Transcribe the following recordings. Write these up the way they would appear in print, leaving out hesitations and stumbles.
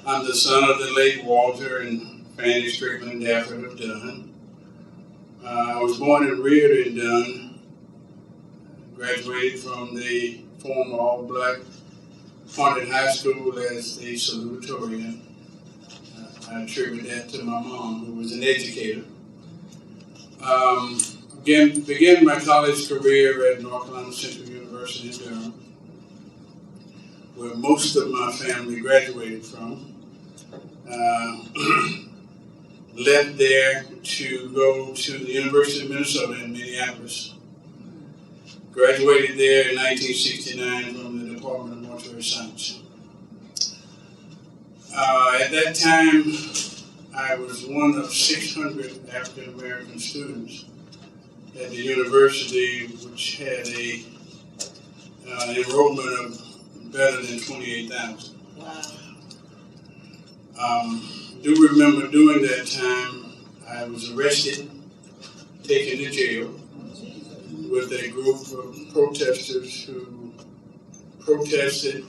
I'm the son of the late Walter and Fanny Strickland Dafford of Dunn. I was born and reared in Dunn, graduated from the former all-black Harnett High School as the salutatorian. I attribute that to my mom, who was an educator. Began my college career at North Carolina Central University in Durham, where most of my family graduated from. Left there to go to the University of Minnesota in Minneapolis. Graduated there in 1969 from the Department of Mortuary Science. At that time, I was one of 600 African American students at the university, which had an enrollment of better than 28,000. Wow. Do remember during that time, I was arrested, taken to jail with a group of protesters who protested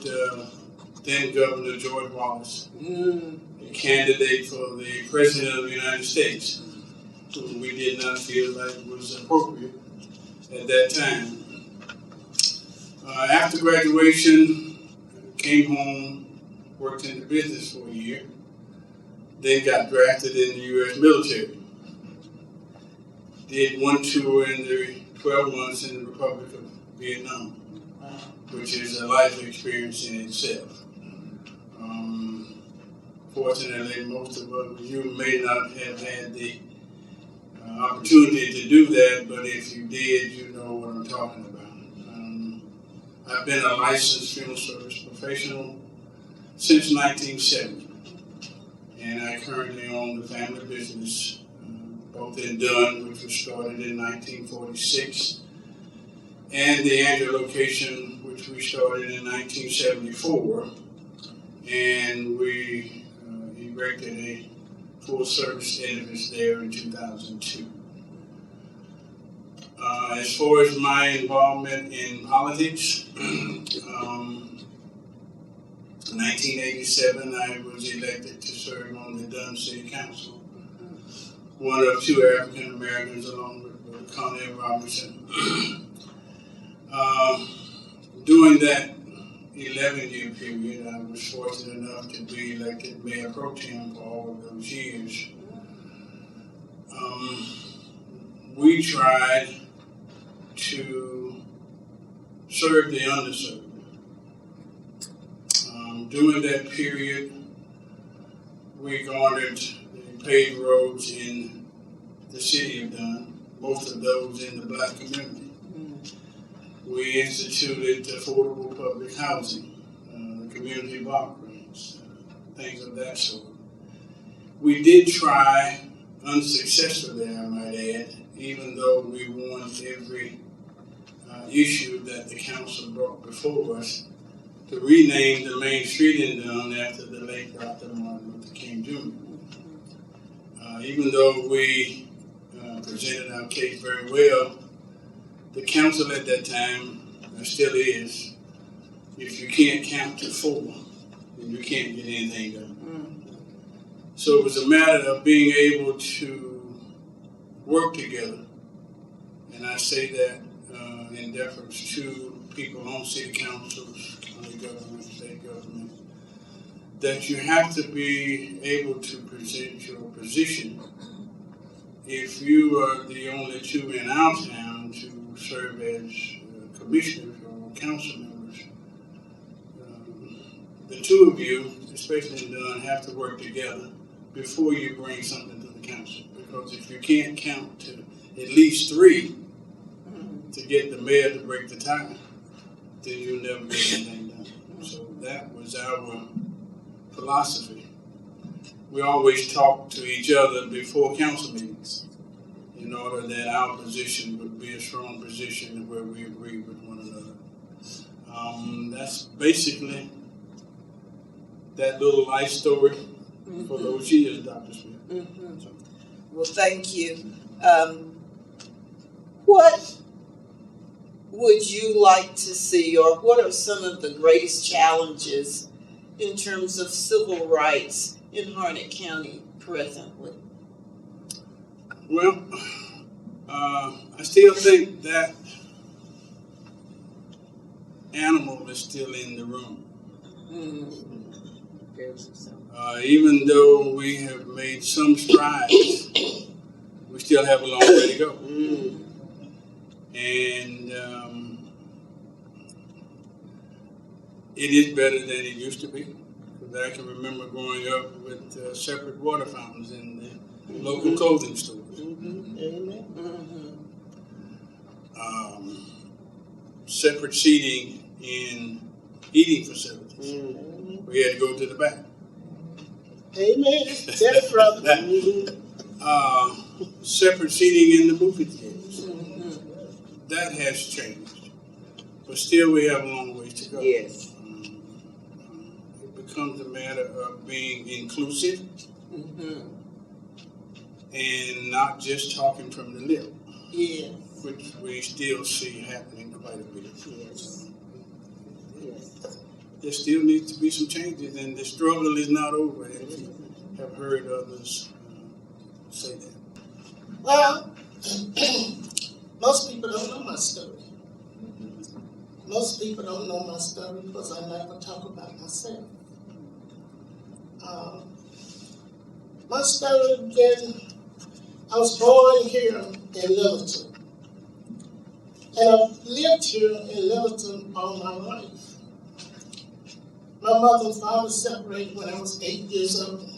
then Governor George Wallace, a candidate for the President of the United States, who we did not feel like was appropriate at that time. After graduation, came home, worked in the business for a year, then got drafted in the U.S. military. Did one tour in the 12 months in the Republic of Vietnam, which is a life experience in itself. Fortunately, most of you may not have had the opportunity to do that, but if you did, you know what I'm talking about. I've been a licensed funeral service professional since 1970, and I currently own the family business, both in Dunn, which was started in 1946, and the Andrew location, which we started in 1974, and we erected a full-service edifice there in 2002. As far as my involvement in politics, 1987 I was elected to serve on the Dunn City Council, one of two African Americans along with Carnell Robinson. During that 11-year period, I was fortunate enough to be elected mayor pro tem for all of those years. We tried to serve the underserved. During that period, we garnered the paved roads in the city of Dunn, most of those in the black community. We instituted affordable public housing, community block grants, things of that sort. We did try, unsuccessfully I might add, even though we won every issue that the council brought before us, to rename the main street in Dunn after the late Dr. Martin Luther King Jr. Even though we presented our case very well, the council at that time, and still is, if you can't count to 4, then you can't get anything done. So it was a matter of being able to work together, and I say that in deference to people on city councils, county government, state government, that you have to be able to present your position. If you are the only two in our town to serve as commissioners or council members, the two of you, especially in Dunn, have to work together before you bring something to the council. Because if you can't count to at least 3 to get the mayor to break the tie, then you'll never get anything done. So that was our philosophy. We always talked to each other before council meetings in order that our position would be a strong position where we agree with one another. That's basically that little life story for those years, Dr. Smith. So. Well, thank you. What would you like to see, or what are some of the greatest challenges in terms of civil rights in Harnett County presently? Well, I still think that animal is still in the room. Even though we have made some strides, we still have a long way to go. And it is better than it used to be. Because I can remember growing up with separate water fountains in the local clothing stores. Separate seating in eating facilities. We had to go to the back. Amen. Tell it, brother. Separate seating in the movie theaters. That has changed. But still we have a long ways to go. Yes. It becomes a matter of being inclusive and not just talking from the lip. Yes. Which we still see happening quite a bit. Yes. Yes. There still needs to be some changes, and the struggle is not over, as you have heard others say that. Well, most people don't know my story. Most people don't know my story because I never talk about myself. My story began, I was born here in Littleton. And I've lived here in Littleton all my life. My mother and father separated when I was 8 years old.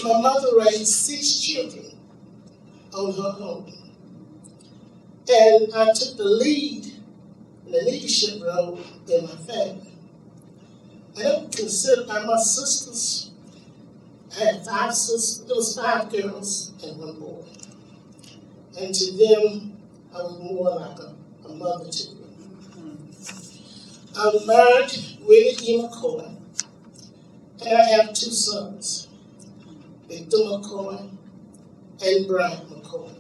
My mother raised 6 children on her own. And I took the lead in the leadership role in my family. I am considered by my sisters. I had 5 sisters. There was 5 girls and 1 boy. And to them, I was more like a mother to them. I was married to Willie E. McKoy, and I have 2 sons, Victor McKoy and Brian McKoy,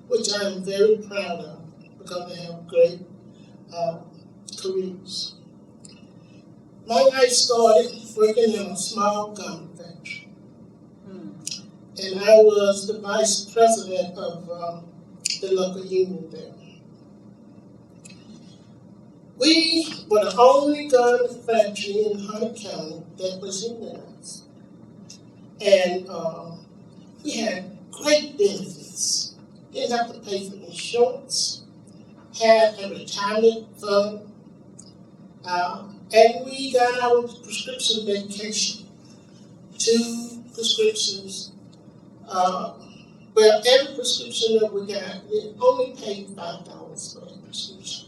which I am very proud of because they have great careers. My life started working in a small garment factory, and I was the vice president of the local union there. We were the only garment factory in Harnett County that was unionized. And we had great benefits. Didn't have to pay for insurance, had a retirement fund, and we got our prescription medication, 2 prescriptions. Well, every prescription that we got, we only paid $5 for a prescription.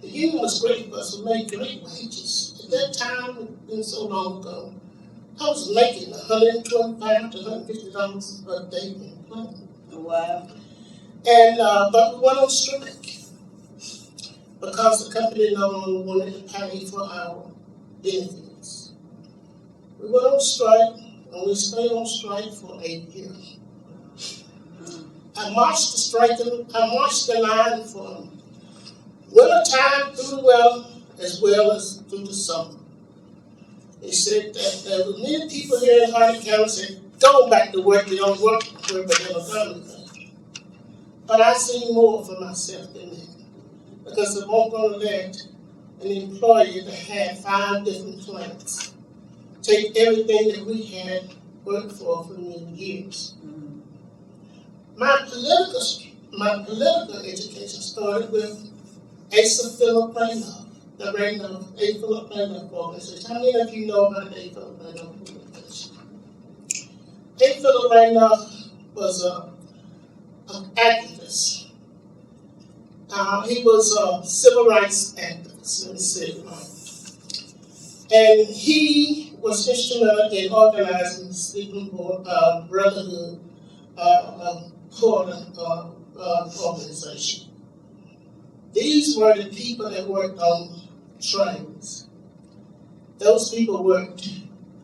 The union was great for us. We made great wages. At that time, it's been so long ago, I was making $125 to $150 a day in employment. Wow. And but we went on strike because the company no longer wanted to pay for our benefits. We went on strike. And we stayed on strike for 8 years. I marched the line from wintertime through the winter as well as through the summer. They said that there were many people here in Harnett County said, go back to work, you don't work for the government. But I see more for myself than that. Because I won't going to let an employee that had 5 different plants take everything that we had worked for many years. My political education started with Asa Philip Randolph, the Randolph, A. Philip Randolph organization. How many of you know about A. Philip Randolph organization? A. Philip Randolph was an activist. He was a civil rights activist, let me say it right. And he was instrumental in organizing the Sleeping Brotherhood organization. These were the people that worked on trains. Those people worked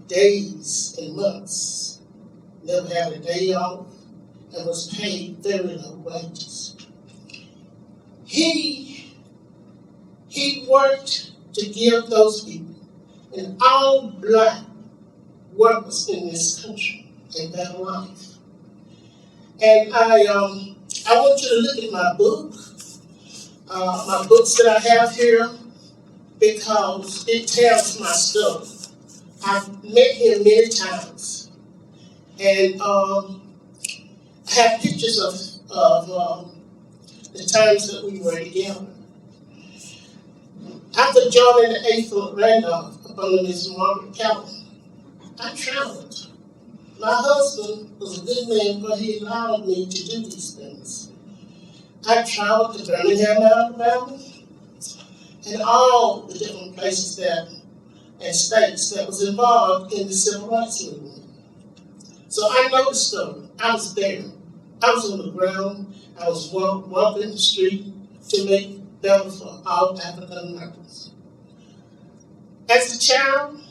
days and months, never had a day off, and was paid very low wages. He worked to give those people and all black workers in this country a better life. And I want you to look at my book, my books that I have here, because it tells my story. I've met him many times, and I have pictures of the times that we were together. After joining the 8th Fort Randolph up under Miss Margaret Calvin, I traveled. My husband was a good man, but he allowed me to do these things. I traveled to Birmingham, Alabama, and all the different places and states that was involved in the civil rights movement. So I know the story. I was there. I was on the ground. I was walking the street to make better for all African Americans. As a child,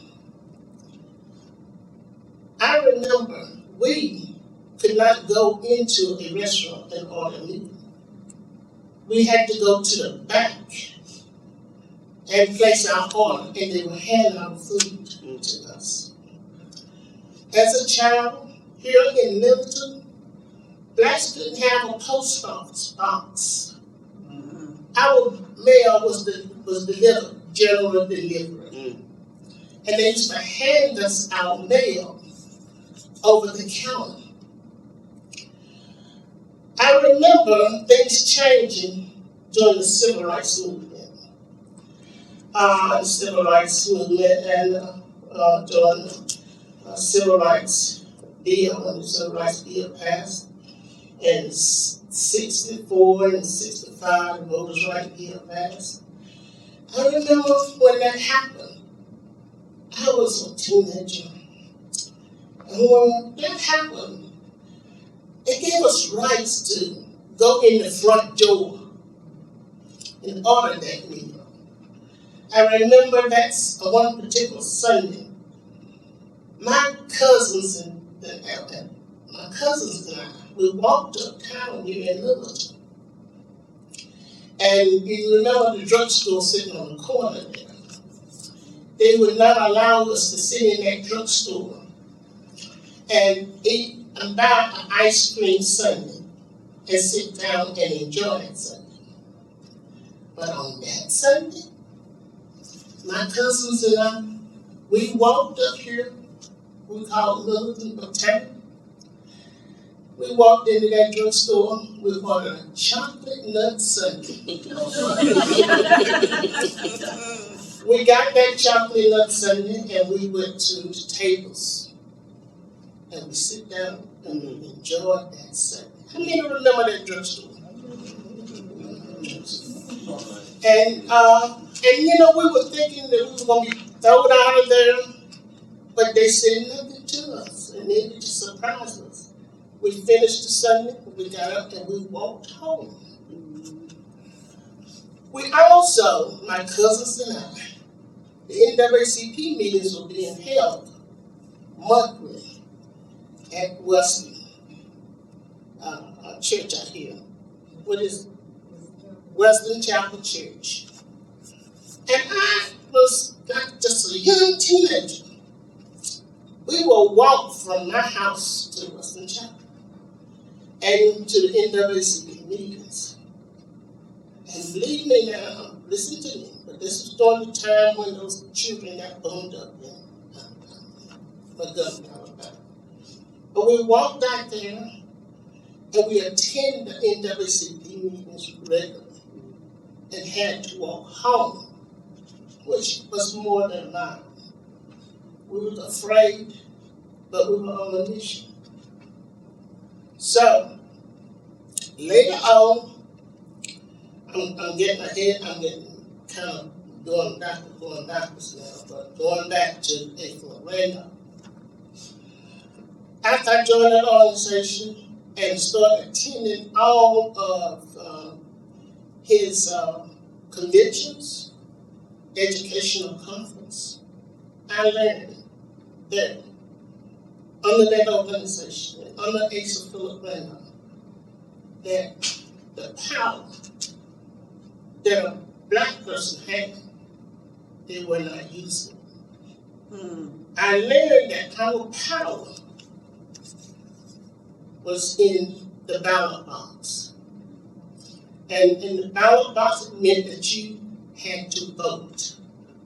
I remember we could not go into a restaurant and order meat. We had to go to the back and place our order, and they would hand our food to us. As a child, here in Littleton, blacks didn't have a post office box. Our mail was delivered, general delivery. And they used to hand us our mail over the counter. I remember things changing during the civil rights movement. The civil rights movement and during the civil rights bill, when the civil rights bill passed, in 64 and 65, the voters' rights bill passed. I remember when that happened, I was a teenager. And when that happened, it gave us rights to go in the front door and order that meal. I remember that's one particular Sunday. My cousins and I, we walked uptown here in Littleton. And you remember the drugstore sitting on the corner there. They would not allow us to sit in that drugstore and eat and buy an ice cream sundae and sit down and enjoy that Sunday. But on that Sunday, my cousins and I, we walked up here, we called Littleton Botanic. We walked into that drugstore, we ordered a chocolate nut sundae. We got that chocolate nut sundae and we went to the tables. And we sit down and we enjoy that Sunday. How many remember that drugstore? And you know, we were thinking that we were going to be thrown out of there, but they said nothing to us, and they just surprised us. We finished the Sunday, we got up and we walked home. We also, my cousins and I, the NAACP meetings were being held monthly at Wesley Church out here. What is Wesleyan Chapel Church? And I was not just a young teenager. We will walk from my house to Wesleyan Chapel and to the NAACP meetings. And believe me now, listen to me, but this was during the time when those children got burned up in Montgomery, Alabama. But we walked out there and we attended the NAACP meetings regularly and had to walk home, which was more than a mile. We were afraid, but we were on a mission. So, later on, I'm getting ahead, I'm getting kind of going backwards now, but going back to 8th Fort Randolph. After I joined that organization and started attending all of his conventions, educational conference, I learned that under that organization, under Asa Philip Randolph, that the power that a black person had, they were not using. I learned that our power was in the ballot box. And in the ballot box, it meant that you had to vote.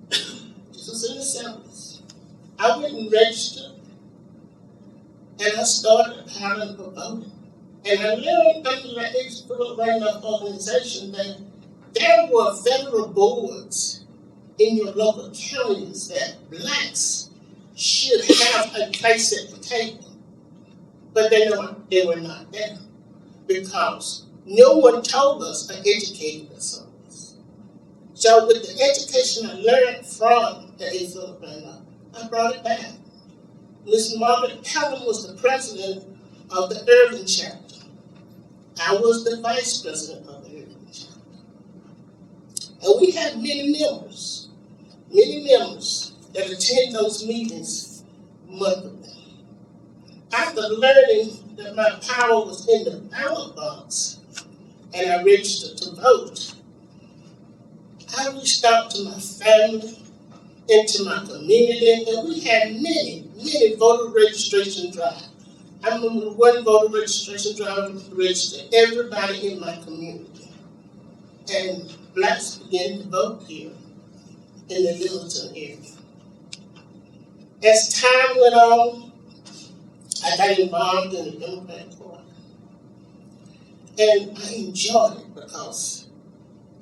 This was in the 70s. I went and registered, and I started having for voting. And I learned under the Expert Right-Up organization that there were federal boards in your local counties that blacks should have a place at the table. But they were not there because no one told us or educated us on this. So with the education I learned from the Expert Right-Up, I brought it back. Miss Margaret Pelham was the president of the urban chapter. I was the vice president of the urban chapter. And we had many members that attend those meetings monthly. After learning that my power was in the ballot box and I registered to vote, I reached out to my family and to my community, and we had many voter registration drives. I remember one voter registration drive registered everybody in my community. And blacks began to vote here in the Littleton area. As time went on, I got involved in the Democratic Party. And I enjoyed it because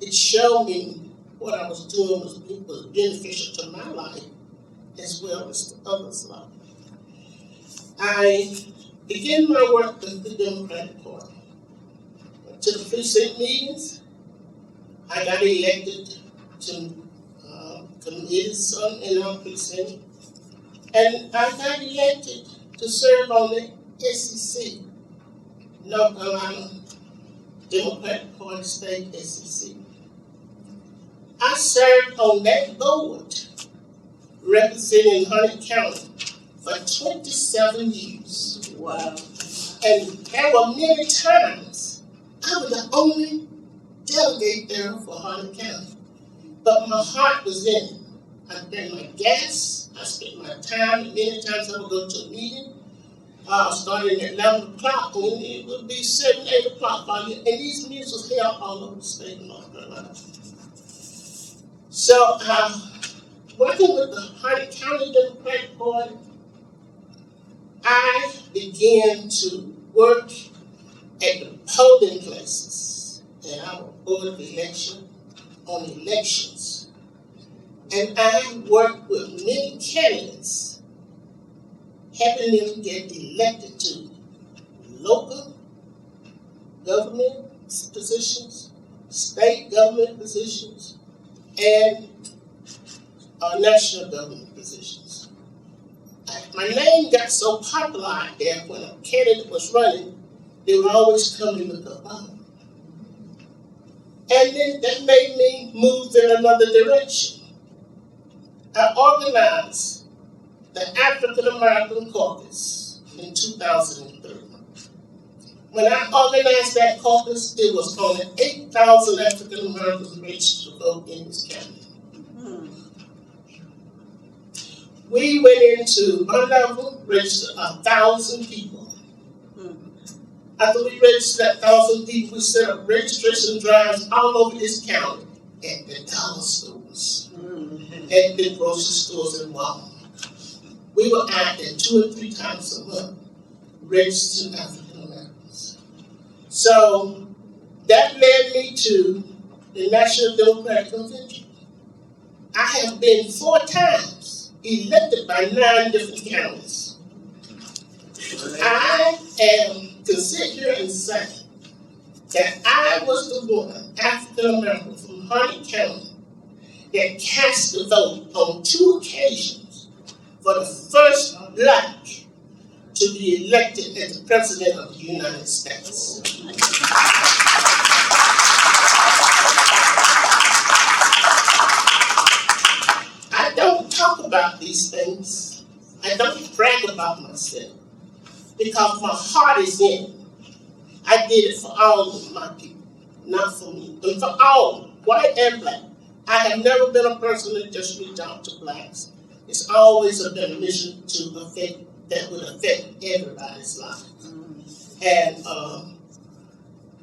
it showed me what I was doing was beneficial to my life as well as to others' life. I began my work with the Democratic Party. To the precinct meetings, I got elected to committees in our precinct, and I got elected to serve on the SEC, North Carolina Democratic Party State SEC. I served on that board representing Harnett County for 27 years. Wow. And there were many times I was the only delegate there for Harnett County. But my heart was in it. I spent my gas, I spent my time, and many times I would go to a meeting, starting at 11 o'clock, and it would be 7, 8 o'clock. And these meetings was held all over the state of North Carolina. So, working with the Harnett County Democratic Party, I began to work at the polling places in our board of election on elections. And I worked with many candidates, helping them get elected to local government positions, state government positions, and national government positions. My name got so popular out there when a candidate was running, they would always come and look up on me. And then that made me move in another direction. I organized the African American Caucus in 2003. When I organized that caucus, it was only 8,000 African Americans registered to vote in this county. We went into one level, registered 1,000 people. After we registered 1,000 people, we set up registration drives all over this county at the dollar stores, at the grocery stores and Walmart. We were out there 2 or 3 times a month registering African Americans. So that led me to the National Democratic Convention. I have been 4 times elected by 9 different counties. I can sit here and say that I was the one, African American from Harnett County, that cast the vote on 2 occasions for the first black to be elected as the President of the United States. I don't talk about these things. I don't brag about myself because my heart is in it. I did it for all of my people, not for me, but for all, white and black. I have never been a person that just reached out to blacks. It's always been a mission that would affect everybody's life. And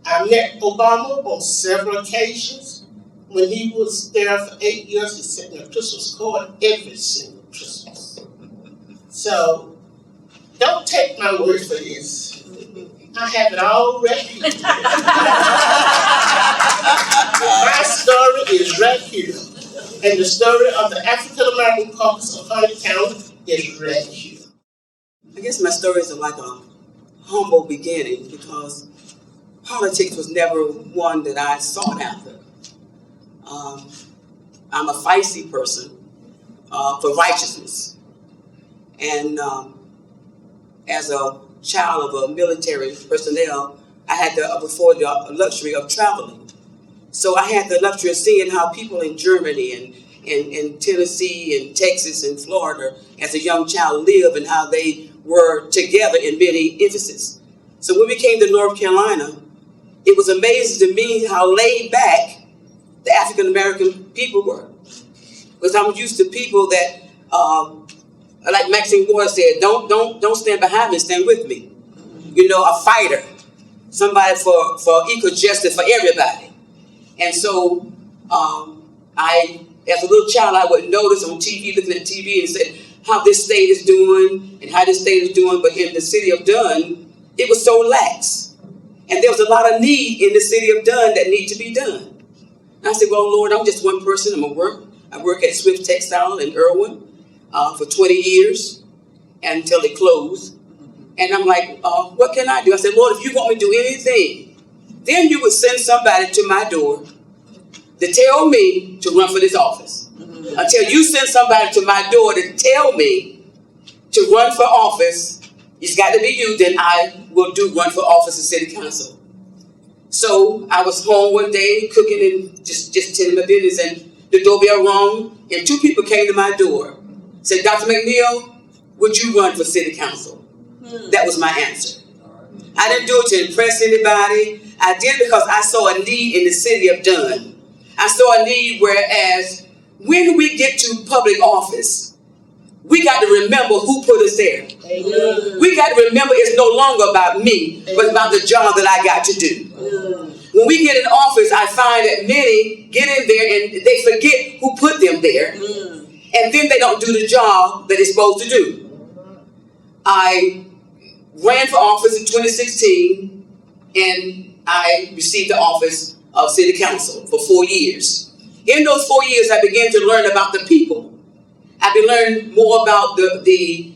I met Obama on several occasions. When he was there for 8 years, he sent me a Christmas card every single Christmas. So don't take my word for this. I have it all right here. My story is right here. And the story of the African American caucus of Harnett County is right here. I guess my stories are like a humble beginning because politics was never one that I sought after. I'm a feisty person for righteousness. And as a child of a military personnel, I had the luxury of traveling. So I had the luxury of seeing how people in Germany and in Tennessee and Texas and Florida as a young child live and how they were together in many instances. So when we came to North Carolina, it was amazing to me how laid back the African American people were. Because I'm used to people that, like Maxine Ward said, don't stand behind me, stand with me. You know, a fighter, somebody for equal justice for everybody. And so as a little child, I would notice on TV, looking at TV and said how this state is doing and how this state is doing. But in the city of Dunn, it was so lax. And there was a lot of need in the city of Dunn that need to be done. And I said, well, Lord, I'm just one person. I'm going to work. I work at Swift Textile in Irwin for 20 years until it closed. And I'm like, what can I do? I said, Lord, if you want me to do anything, then you would send somebody to my door to tell me to run for this office. Until you send somebody to my door to tell me to run for office, it's got to be you, then I will run for office in city council. So I was home one day cooking and just telling my business, and the doorbell rang, and 2 people came to my door. Said, Dr. McNeill, would you run for city council? That was my answer. I didn't do it to impress anybody. I did it because I saw a need in the city of Dunn. I saw a need, whereas when we get to public office, we got to remember who put us there. Amen. We got to remember it's no longer about me, but about the job that I got to do. When we get in office, I find that many get in there and they forget who put them there, and then they don't do the job that they're supposed to do. I ran for office in 2016, and I received the office of city council for 4 years. In those 4 years, I began to learn about the people. I began to learn more about the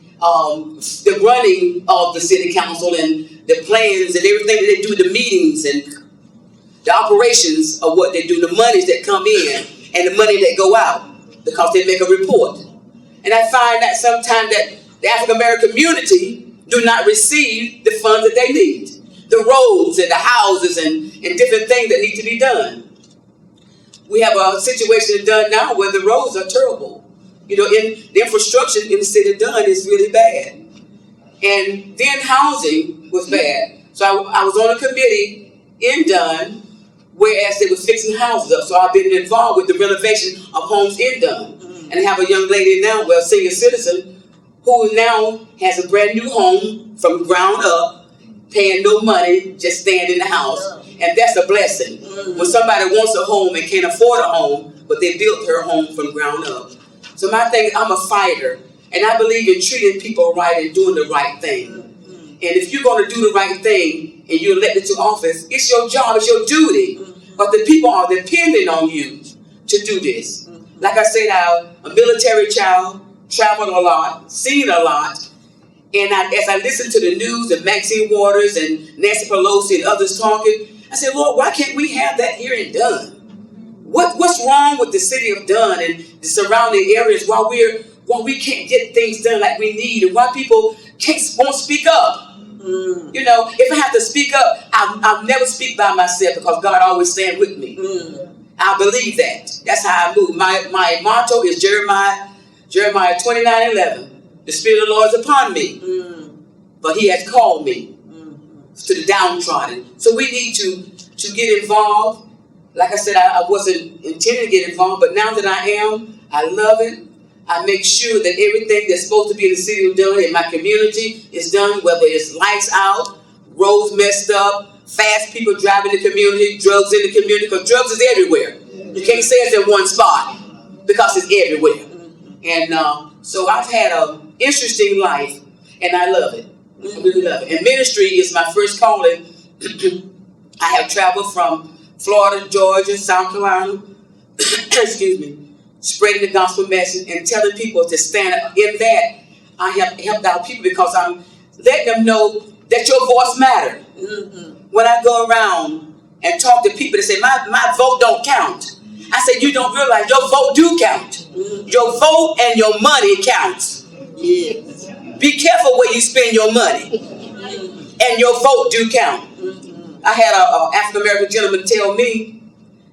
running of the city council and the plans and everything that they do, the meetings and the operations of what they do, the monies that come in and the money that go out, because they make a report. And I find that sometimes that the African American community do not receive the funds that they need. The roads and the houses and different things that need to be done. We have a situation in Dunn now where the roads are terrible. You know, the infrastructure in the city of Dunn is really bad. And then housing was bad. So I was on a committee in Dunn, whereas they were fixing houses up. So I've been involved with the renovation of homes in Dunn. And I have a young lady now, a senior citizen, who now has a brand new home from ground up, paying no money, just staying in the house. And that's a blessing. When somebody wants a home and can't afford a home, but they built her home from ground up. So my thing, I'm a fighter, and I believe in treating people right and doing the right thing. And if you're going to do the right thing and you're elected to office, it's your job, it's your duty. But the people are depending on you to do this. Like I said, I'm a military child, traveled a lot, seen a lot. And as I listened to the news and Maxine Waters and Nancy Pelosi and others talking, I said, Lord, why can't we have that here in Dunn? What's wrong with the city of Dunn and the surrounding areas why we can't get things done like we need, and why people won't speak up? You know, if I have to speak up, I'll never speak by myself because God always stands with me. I believe that. That's how I move. My motto is Jeremiah 29:11. The Spirit of the Lord is upon me, but He has called me to the downtrodden. So we need to get involved. Like I said, I wasn't intending to get involved, but now that I am, I love it. I make sure that everything that's supposed to be in the city of Dillon in my community is done, whether it's lights out, roads messed up, fast people driving the community, drugs in the community, because drugs is everywhere. You can't say it's in one spot because it's everywhere. And so I've had an interesting life, and I love it. I really love it. And ministry is my first calling. I have traveled from Florida, Georgia, South Carolina, excuse me, spreading the gospel message and telling people to stand up. In that, I have helped out people because I'm letting them know that your voice matters. When I go around and talk to people that say, my vote don't count, I say, you don't realize your vote do count. Your vote and your money counts. Yes. Be careful where you spend your money. And your vote do count. I had an African-American gentleman tell me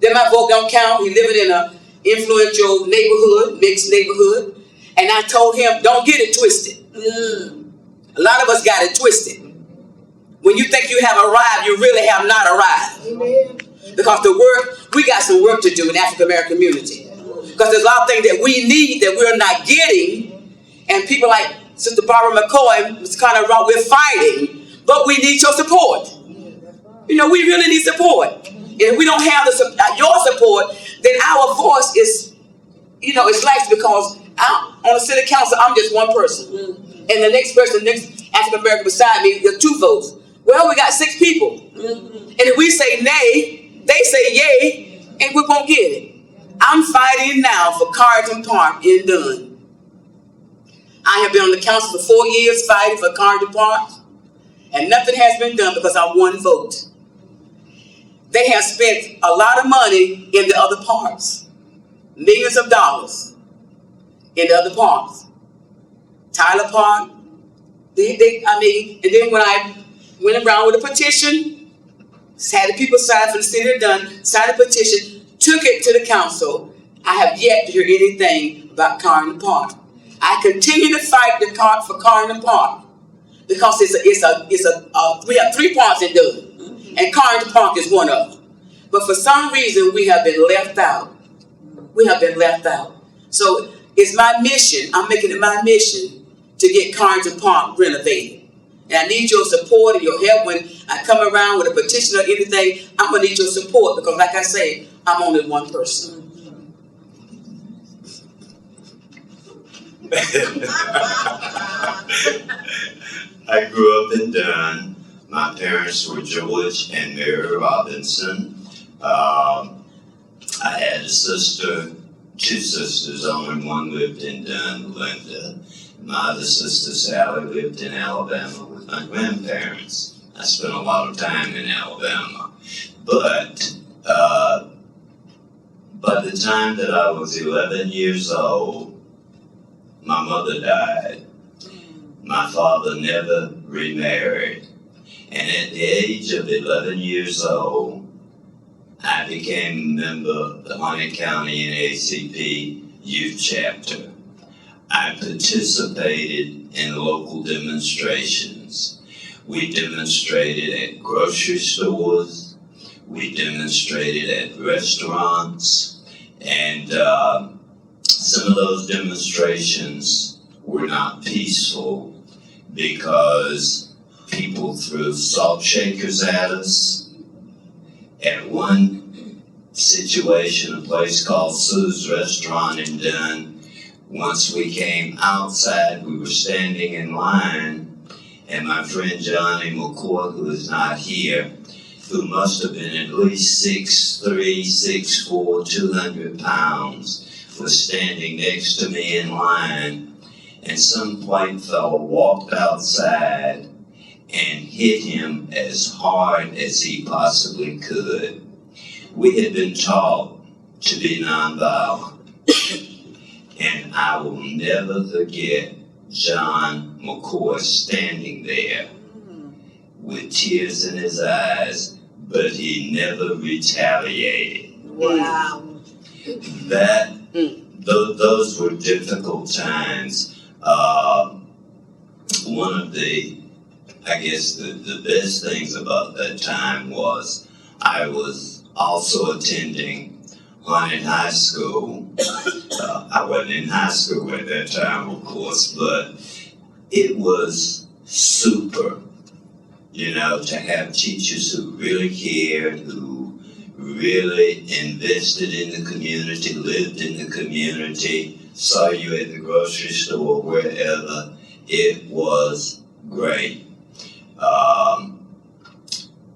that my vote don't count. He lived in an influential neighborhood, mixed neighborhood. And I told him, don't get it twisted. A lot of us got it twisted. When you think you have arrived, you really have not arrived. Amen. Because we got some work to do in the African-American community. Because there's a lot of things that we need that we're not getting. And people like Sister Barbara McKoy was kind of wrong. We're fighting, but we need your support. You know, we really need support. If we don't have your support, then our voice is, you know, it's life, because on the city council, I'm just one person. And the next person, the next African-American beside me, there's 2 votes. Well, we got 6 people. And if we say nay, they say yay, and we won't get it. I'm fighting now for Carnell Park in Dunn. I have been on the council for 4 years fighting for Carnell Park, and nothing has been done because I'm 1 vote. They have spent a lot of money in the other parks, millions of dollars in the other parks. Tyler Park, and then when I went around with a petition, had the people sign for the city of Dunn, signed a petition, took it to the council. I have yet to hear anything about Carnell Park. I continue to fight for Carnell Park because we have 3 parks in Dunn, and Carnell Park is one of them. But for some reason, we have been left out. We have been left out. So it's my mission. I'm making it my mission to get Carnell Park renovated. And I need your support and your help when I come around with a petition or anything. I'm going to need your support because, like I say, I'm only 1 person. I grew up in Dunn. My parents were George and Mary Robinson. I had a sister, 2 sisters, only one lived in Dunn, Linda. My other sister, Sally, lived in Alabama with my grandparents. I spent a lot of time in Alabama. But by the time that I was 11 years old, my mother died. My father never remarried. And at the age of 11 years old, I became a member of the Harnett County NAACP youth chapter. I participated in local demonstrations. We demonstrated at grocery stores. We demonstrated at restaurants. And some of those demonstrations were not peaceful because people threw salt shakers at us. At one situation, a place called Sue's Restaurant in Dunn, once we came outside, we were standing in line, and my friend Johnny McKoy, who is not here, who must have been at least 6'3", 6'4", 200 pounds, was standing next to me in line, and some white fellow walked outside and hit him as hard as he possibly could. We had been taught to be nonviolent. And I will never forget John McKoy standing there with tears in his eyes, but he never retaliated. Wow. Those were difficult times. One of the, I guess the best things about that time was I was also attending Harnett High School. I wasn't in high school at that time, of course, but it was super, you know, to have teachers who really cared, who really invested in the community, lived in the community, saw you at the grocery store, wherever. It was great.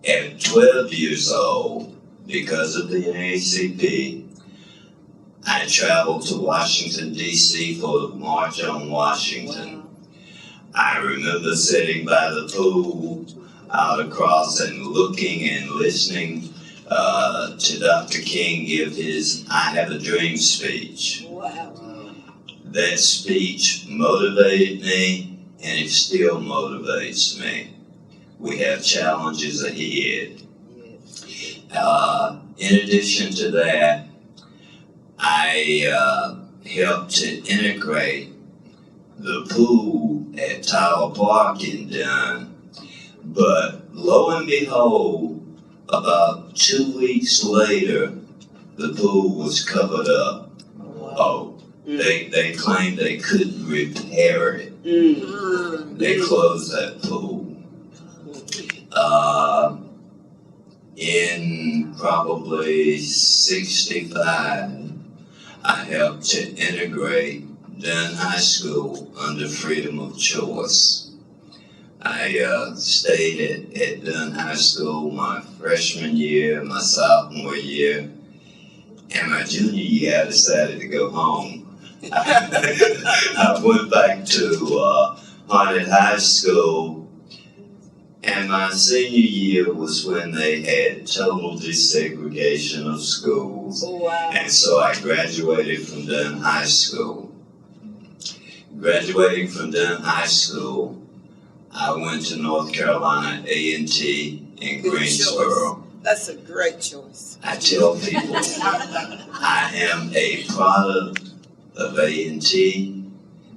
At 12 years old, because of the NAACP, I traveled to Washington, D.C. for the March on Washington. I remember sitting by the pool out across and looking and listening to Dr. King give his I Have a Dream speech. Wow. That speech motivated me, and it still motivates me. We have challenges ahead. In addition to that, I helped to integrate the pool at Tyler Park in Dunn. But lo and behold, about 2 weeks later, the pool was covered up. Oh, they claimed they couldn't repair it. They closed that pool. In probably 65, I helped to integrate Dunn High School under freedom of choice. I stayed at Dunn High School my freshman year, my sophomore year, and my junior year I decided to go home. I went back to Harnett High School, and my senior year was when they had total desegregation of schools. Wow. And so I graduated from Dunn High School. Graduating from Dunn High School, I went to North Carolina A&T in Good Greensboro. choice. That's a great choice. I tell people I am a product of A&T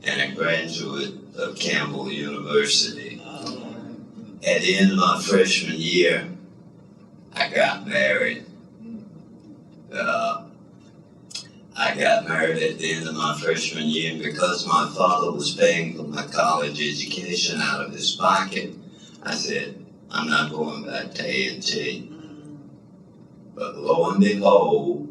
and a graduate of Campbell University. At the end of my freshman year, I got married. I got married at the end of my freshman year, and because my father was paying for my college education out of his pocket, I said, I'm not going back to A&T. But lo and behold,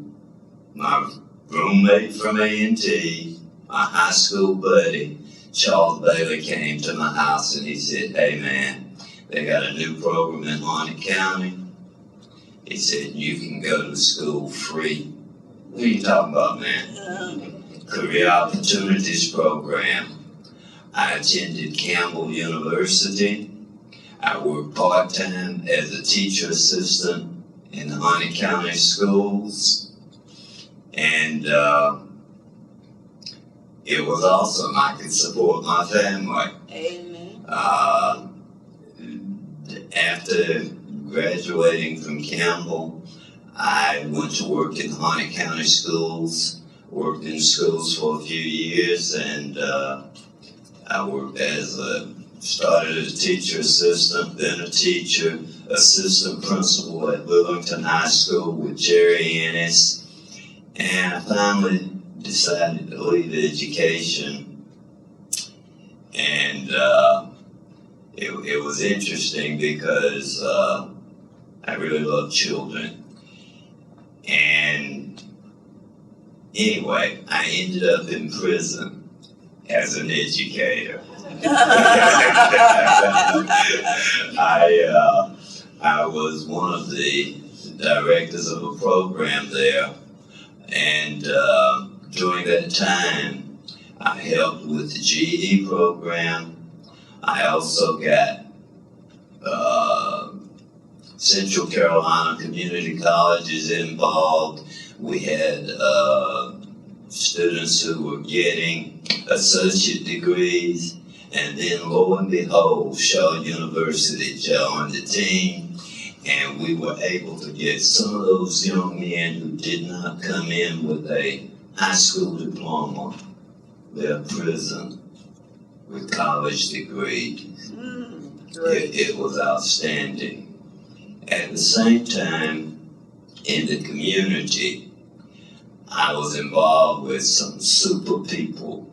my roommate from A&T, my high school buddy, Charles Bailey, came to my house and he said, hey man, they got a new program in Harnett County. He said, you can go to school free. What are you talking about, man? Career Opportunities Program. I attended Campbell University. I worked part-time as a teacher assistant in the Harnett County schools. And it was awesome. I could support my family. Amen. After graduating from Campbell, I went to work in Harnett County schools, worked in schools for a few years, and I worked started as a teacher assistant, then a teacher, assistant principal at Willington High School with Jerry Ennis, and I finally decided to leave education. And it was interesting because I really love children. And anyway, I ended up in prison as an educator. I was one of the directors of a program there, and during that time, I helped with the GED program. I also got Central Carolina Community Colleges involved. We had students who were getting associate degrees, and then lo and behold, Shaw University joined the team, and we were able to get some of those young men who did not come in with a high school diploma, their prison with college degrees. It was outstanding. At the same time, in the community, I was involved with some super people.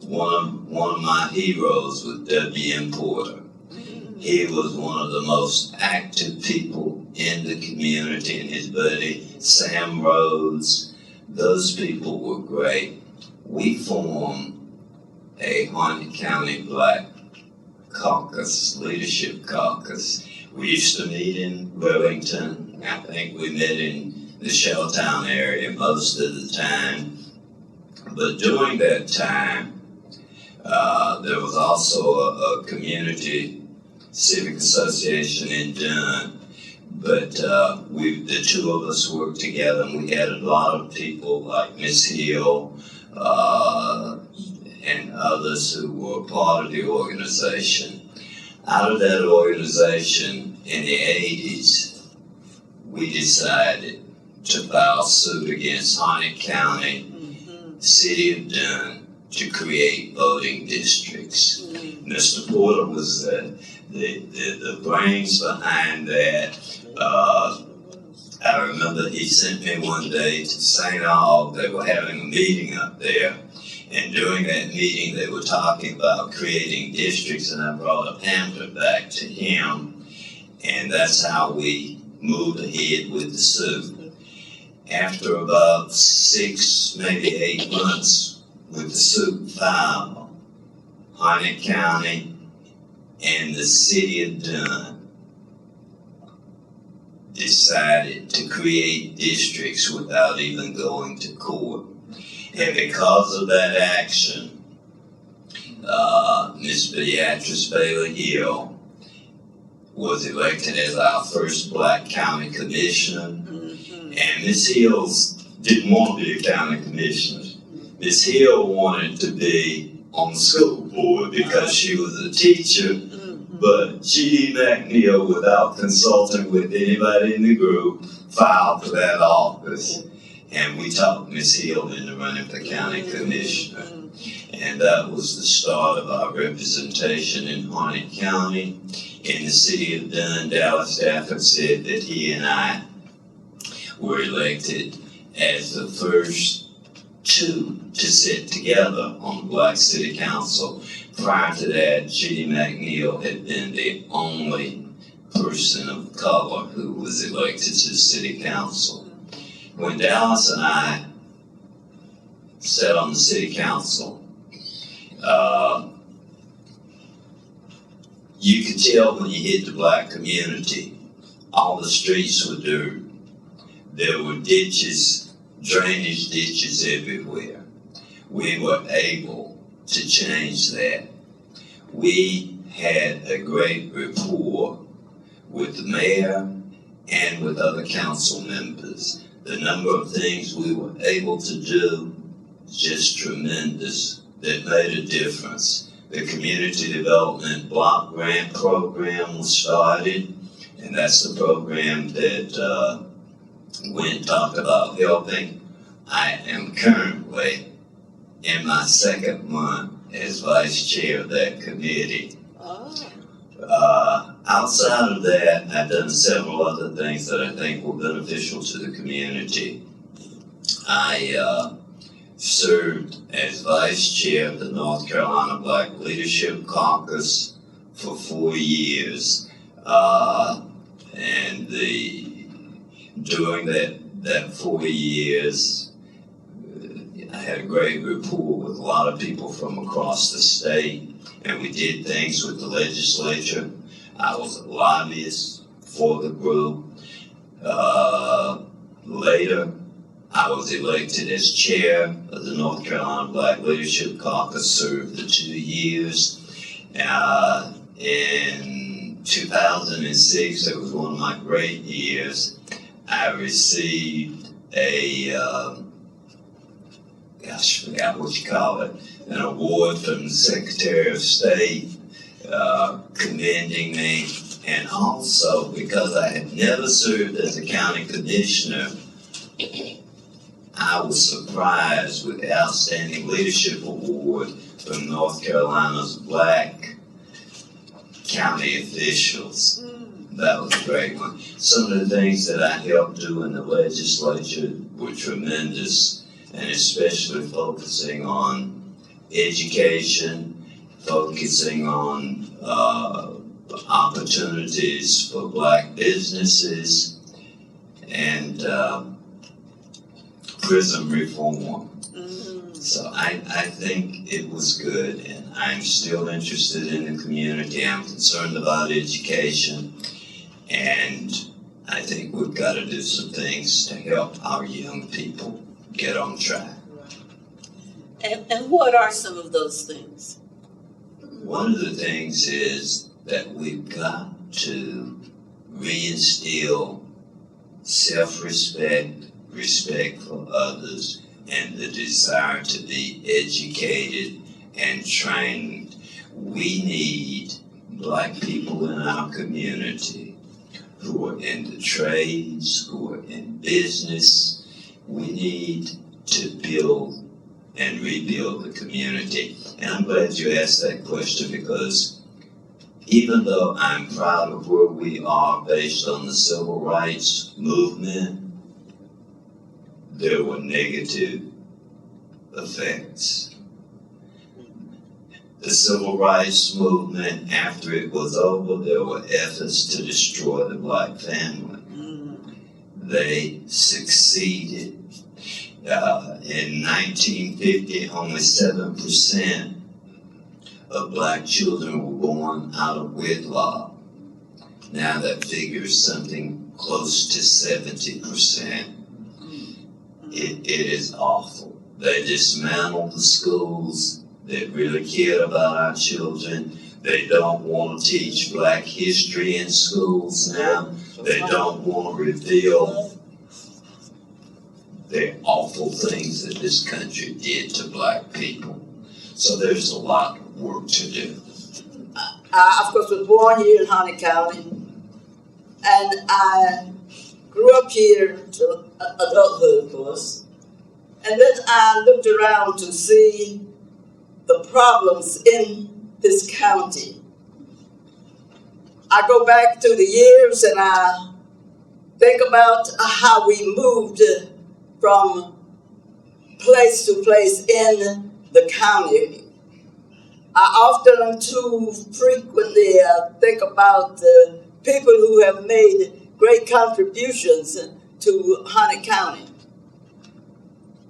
One of my heroes was W.M. Porter. He was one of the most active people in the community, and his buddy Sam Rhodes. Those people were great. We formed a Harnett County Black Caucus, Leadership Caucus. We used to meet in Wellington. I think we met in the Shelltown area most of the time. But during that time, there was also a community civic association in Dunn. But the two of us worked together, and we had a lot of people like Miss Hill and others who were part of the organization. Out of that organization in the 80s, we decided to file suit against Harnett County, City of Dunn, to create voting districts. Mr. Porter was the brains behind that. I remember he sent me one day to St. Aug. They were having a meeting up there, and during that meeting they were talking about creating districts, and I brought a pamphlet back to him, and that's how we moved ahead with the suit. After about 6, maybe 8 months with the suit filed, Harnett County and the City of Dunn decided to create districts without even going to court. And because of that action, Miss Beatrice Hill was elected as our first Black county commissioner. And Miss Hill didn't want to be a county commissioner. Miss Hill wanted to be on the school board because she was a teacher. But G.D. McNeill, without consulting with anybody in the group, filed for that office. And we talked Miss Hill into running for county commissioner. And that was the start of our representation in Harnett County. In the City of Dunn, Dallas Dafford said that he and I were elected as the first two to sit together on the Black City Council. Prior to that, G.D. McNeill had been the only person of color who was elected to the City Council. When Dallas and I sat on the City Council, you could tell when you hit the Black community, all the streets were dirt. There were ditches, drainage ditches everywhere. We were able to change that. We had a great rapport with the mayor and with other council members. The number of things we were able to do was just tremendous. That made a difference. The community development block grant program was started, and that's the program that Gwen talked about helping. I am currently in my 2nd month as vice chair of that committee. Outside of that, I've done several other things that I think were beneficial to the community. I served as vice chair of the North Carolina Black Leadership Caucus for 4 years. And during that 4 years, I had a great rapport with a lot of people from across the state, and we did things with the legislature. I was a lobbyist for the group. Later, I was elected as chair of the North Carolina Black Leadership Caucus, served the 2 years. In 2006, it was one of my great years. I received I forgot what you call it, an award from the Secretary of State commending me. And also, because I had never served as a county commissioner, I was surprised with the Outstanding Leadership Award from North Carolina's Black county officials. That was a great one. Some of the things that I helped do in the legislature were tremendous, and especially focusing on education, focusing on opportunities for black businesses, and prison reform. So I think it was good, and I'm still interested in the community. I'm concerned about education, and I think we've got to do some things to help our young people get on track. And what are some of those things? One of the things is that we've got to reinstill self-respect, respect for others, and the desire to be educated and trained. We need black people in our community who are in the trades, who are in business. We need to build and rebuild the community. And I'm glad you asked that question, because even though I'm proud of where we are based on the civil rights movement, there were negative effects. The civil rights movement, after it was over, there were efforts to destroy the black family. They succeeded. In 1950, only 7% of black children were born out of wedlock. Now that figure is something close to 70%. It is awful. They dismantled the schools that really cared about our children. They don't want to teach black history in schools now. They don't want to reveal the awful things that this country did to black people. So there's a lot of work to do. I, of course, was born here in Harnett County, and I grew up here to adulthood, of course. And then I looked around to see the problems in this county. I go back through the years and I think about how we moved from place to place in the county. I often too frequently think about the people who have made great contributions to Harnett County.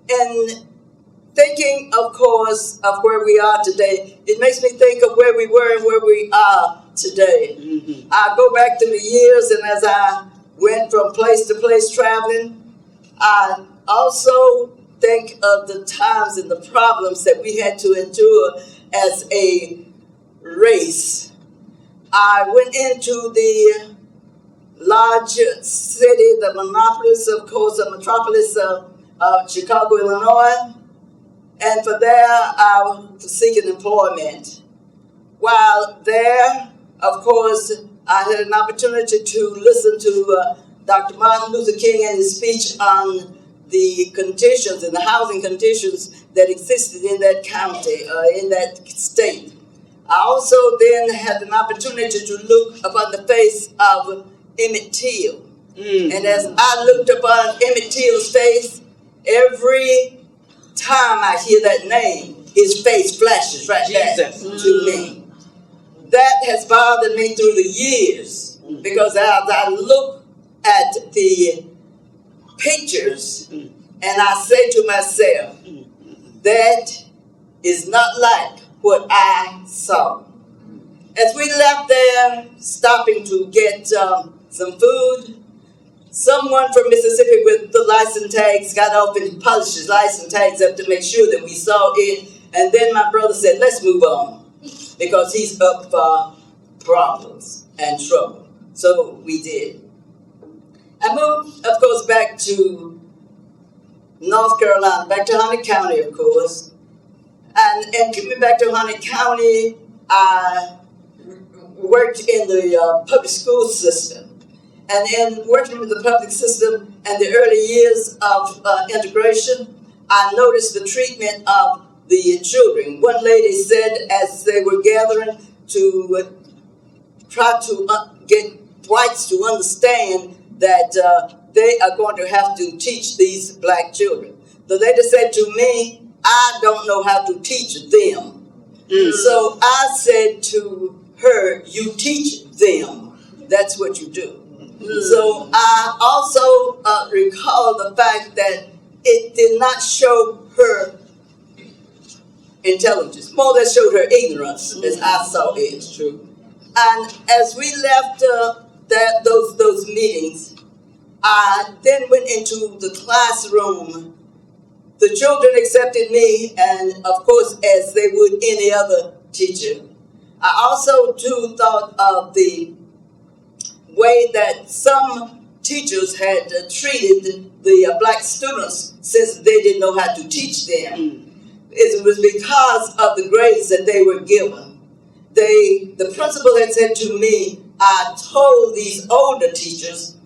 And thinking, of course, of where we are today, it makes me think of where we were and where we are today. Mm-hmm. I go back to the years, and as I went from place to place traveling, I also think of the times and the problems that we had to endure as a race. I went into the large city, the metropolis of Chicago, Illinois, and for there I was seeking employment. While there, of course, I had an opportunity to listen to Dr. Martin Luther King and his speech on the conditions and the housing conditions that existed in that county, in that state. I also then had an opportunity to look upon the face of Emmett Till. Mm. And as I looked upon Emmett Till's face, every time I hear that name, his face flashes right back to me. That has bothered me through the years, because as I look at the pictures and I say to myself, that is not like what I saw. As we left there, stopping to get some food, someone from Mississippi with the license tags got off and polished his license tags up to make sure that we saw it. And then my brother said, let's move on, because he's up for problems and trouble. So we did. I moved, of course, back to North Carolina, back to Harnett County, of course. And coming back to Harnett County, I worked in the public school system. And in working with the public system and the early years of integration, I noticed the treatment of the children. One lady said, as they were gathering to try to get whites to understand that they are going to have to teach these black children. The lady said to me, I don't know how to teach them. So I said to her, you teach them. That's what you do. So I also recall the fact that it did not show her intelligence, more or less showed her ignorance, as I saw it. It's true. And as we left those meetings, I then went into the classroom. The children accepted me, and of course, as they would any other teacher. I also too thought of the way that some teachers had treated the black students since they didn't know how to teach them. It was because of the grades that they were given. The principal had said to me, I told these older teachers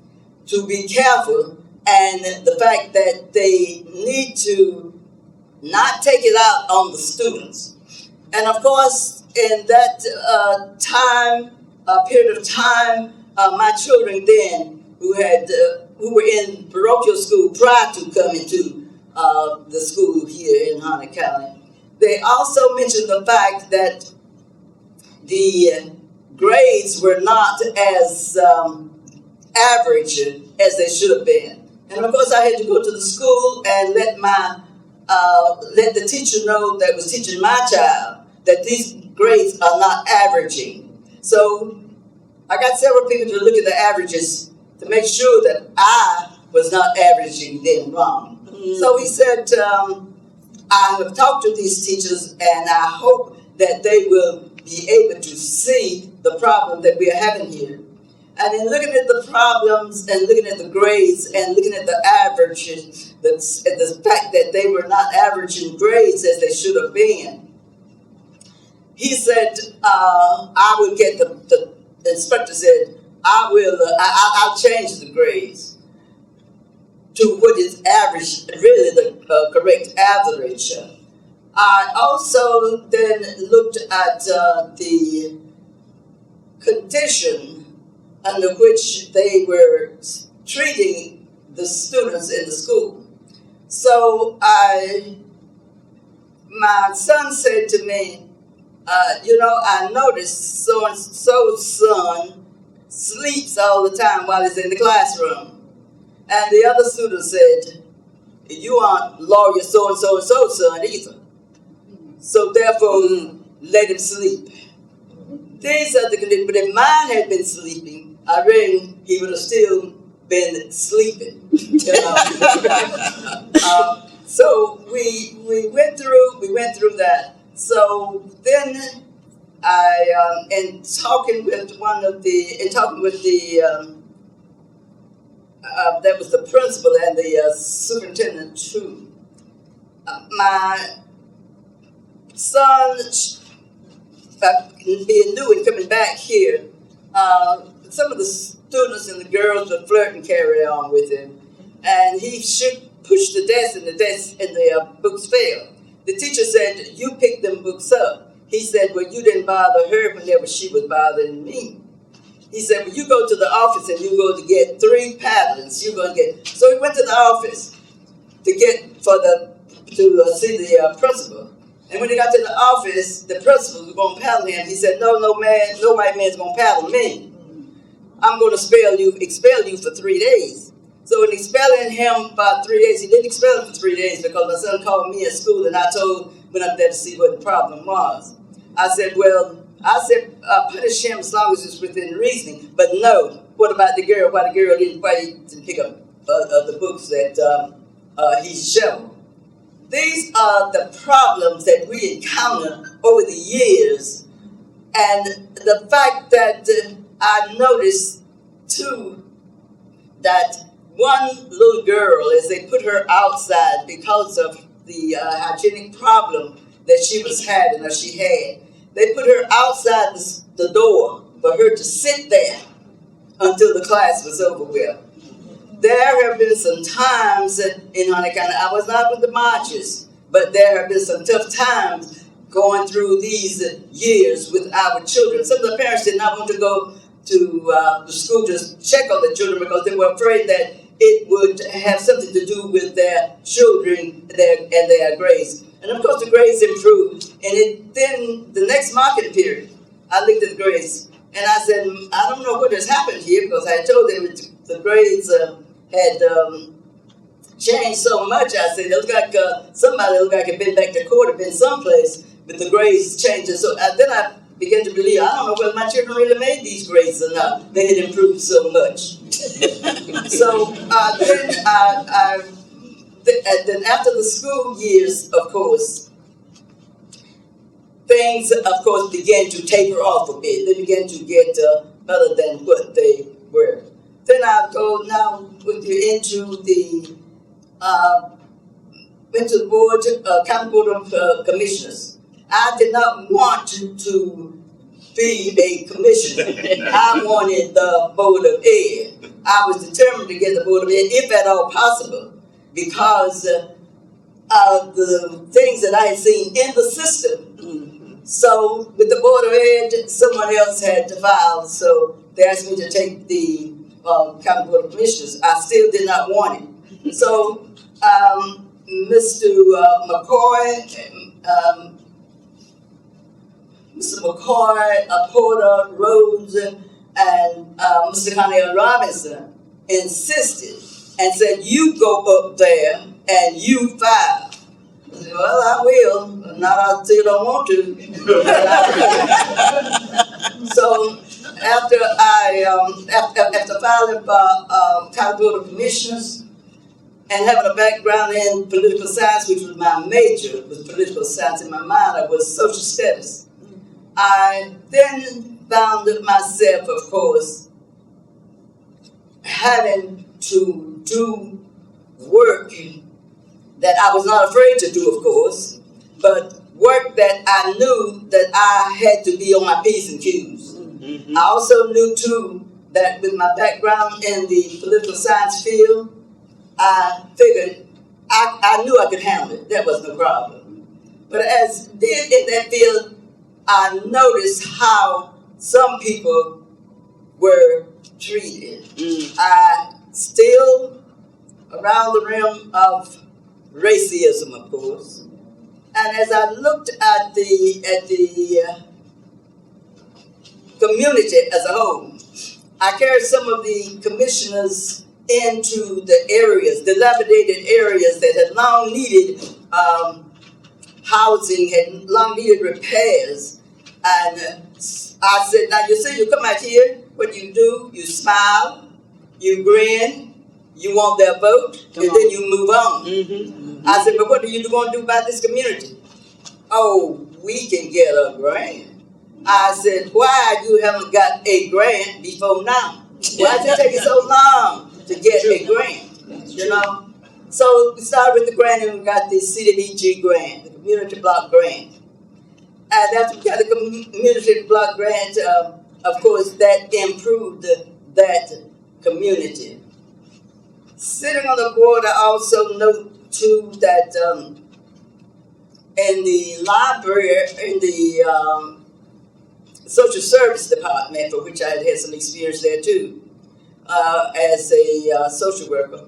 to be careful, and the fact that they need to not take it out on the students. And of course, in that period of time, my children then, who were in parochial school prior to coming to the school here in Harnett County, they also mentioned the fact that the grades were not as average as they should have been. And of course, I had to go to the school and let the teacher know that was teaching my child that these grades are not averaging. So I got several people to look at the averages to make sure that I was not averaging them wrong. So he said, I have talked to these teachers, and I hope that they will be able to see the problem that we are having here. And in looking at the problems and looking at the grades and looking at the averages, the fact that they were not averaging grades as they should have been, he said, I would get the instructor said, I'll change the grades to what is average, really the correct average. I also then looked at the condition under which they were treating the students in the school. So my son said to me, I noticed so-and-so's son sleeps all the time while he's in the classroom. And the other student said, you aren't lawyer so-and-so's son either. So therefore, let him sleep. These are the conditions. But if mine had been sleeping, I reckon he would have still been sleeping. So we went through that. So then in talking with that was the principal and the superintendent too. My son, being new and coming back here, some of the students and the girls would flirt and carry on with him, and he pushed the desk, and the books fell. The teacher said, "You picked them books up." He said, "Well, you didn't bother her whenever she was bothering me." He said, "Well, you go to the office and you go to get 3 patterns. You're going to get." So he went to the office to see the principal. And when he got to the office, the principal was going to paddle him. He said, no white man's going to paddle me. I'm going to expel you for 3 days. So in expelling him about 3 days, he didn't expel him for 3 days because my son called me at school and went up there to see what the problem was. I said, punish him as long as it's within reasoning. But no, what about the girl? Why he didn't pick up the books that he shoveled? These are the problems that we encounter over the years. And the fact that I noticed, too, that one little girl, as they put her outside because of the hygienic problem that she was having or she had, they put her outside the door for her to sit there until the class was over with. There have been some times in Harnett County, I was not with the marches, but there have been some tough times going through these years with our children. Some of the parents did not want to go the school to check on the children because they were afraid that it would have something to do with their children and their grades. And of course the grades improved. And then the next market period, I looked at the grades and I said, I don't know what has happened here, because I told them the grades had changed so much. I said, it looked like somebody looked like had been back to court, had been someplace, but the grades changed. And so then I began to believe, I don't know whether my children really made these grades or not. They had improved so much. So then after the school years, of course, things, of course, began to taper off a bit. They began to get better than what they were. Then I go now with you into the board, county board of commissioners. I did not want to be a commissioner. I wanted the board of ed. I was determined to get the board of ed, if at all possible, because of the things that I had seen in the system. So with the board of ed, someone else had to file, so they asked me to take the county board of commissioners. I still did not want it. So Mr. McKoy, Porter, Rosa, and Mr. Carnell Robinson insisted and said, you go up there and you file. I said, well, I will, not I still don't want to. So after filing for county board of commissioners and having a background in political science, which was my major, was political science, in my minor was social studies, I then found myself, of course, having to do work that I was not afraid to do, of course, but work that I knew that I had to be on my P's and Q's. I also knew, too, that with my background in the political science field, I figured I knew I could handle it. That was no problem. But as did in that field, I noticed how some people were treated. I still around the realm of racism, of course. And as I looked at the community as a whole, I carried some of the commissioners into the areas, dilapidated areas that had long needed housing, had long needed repairs. And I said, now you see, you come out here, what do? You smile, you grin, you want their vote, and then you move on. I said, but what are you going to do about this community? Oh, we can get a grant. I said, why you haven't got a grant before now? Why is it taking so long to get a grant? You know? So we started with the grant and we got the CDBG grant, the community block grant. And after we got the community block grant, of course, that improved that community. Sitting on the board, I also note too that in the library, in the social service department, for which I had had some experience there too, as a social worker,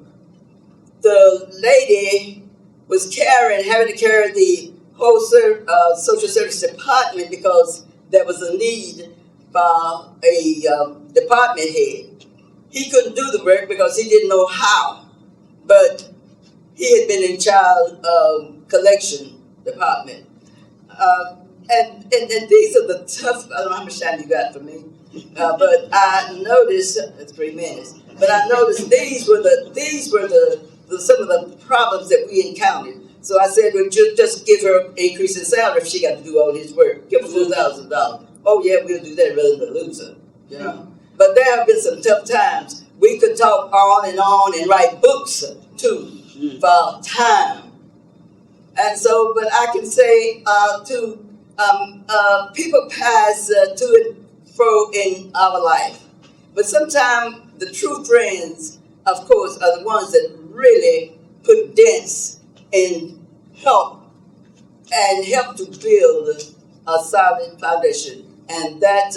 the lady was having to carry the whole social service department because there was a need for a department head. He couldn't do the work because he didn't know how, but he had been in child collection department. And these are the tough, I don't know how much time you got for me, but I noticed, 3 minutes, but I noticed these were some of the problems that we encountered. So I said, well, just give her an increase in salary if she got to do all his work. Give her $4,000. Oh yeah, we'll do that rather than lose her, you know. But there have been some tough times. We could talk on and write books too for time. And so, but I can say people pass to and fro in our life. But sometimes the true friends, of course, are the ones that really put dents in help to build a solid foundation. And that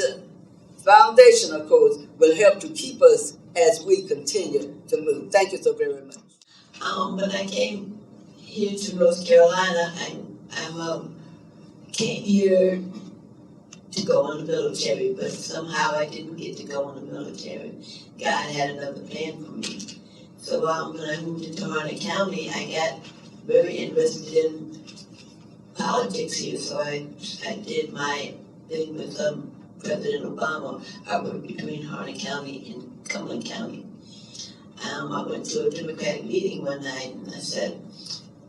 foundation, of course, will help to keep us as we continue to move. Thank you so very much. When I came here to North Carolina, I came here to go in the military, but somehow I didn't get to go in the military. God had another plan for me. So when I moved into Harnett County, I got very interested in politics here. So I did my thing with President Obama. I worked between Harnett County and Cumberland County. I went to a Democratic meeting one night, and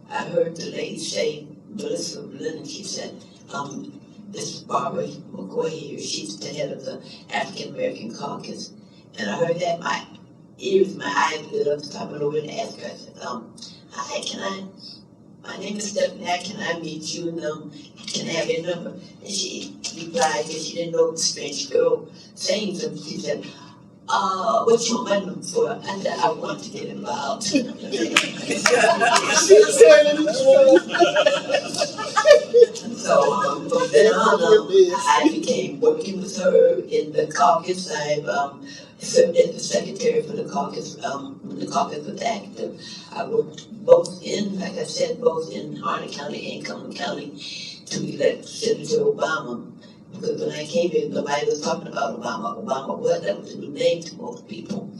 I heard the lady say, Melissa Lynn, she said, this is Barbara McKoy here, she's the head of the African American Caucus. And I heard that, my eyes lit up, so I went over and asked her, I said, hi, my name is Stephanie, can I meet you, and can I have your number? And she replied, because she didn't know the Spanish girl saying something, she said, what you want my number for? I said, I want to get involved. So from then on, I became working with her in the caucus. I served as the secretary for the caucus when the caucus was active. I worked both in, like I said, both in Harnett County and Cumberland County to elect Senator Obama. Because when I came here, nobody was talking about Obama. That was a new name to most people.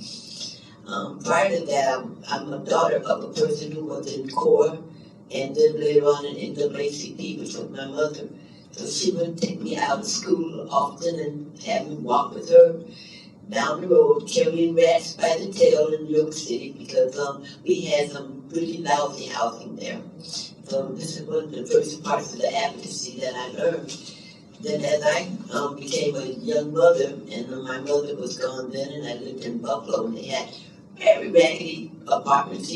Prior to that, I'm a daughter of a person who was in Corps, and then later on in NAACP, which was my mother. So she would take me out of school often and have me walk with her down the road, carrying rats by the tail in New York City, because we had some really lousy housing there. So this is one of the first parts of the advocacy that I learned. Then as I became a young mother, and my mother was gone then, and I lived in Buffalo, and they had very raggedy apartments,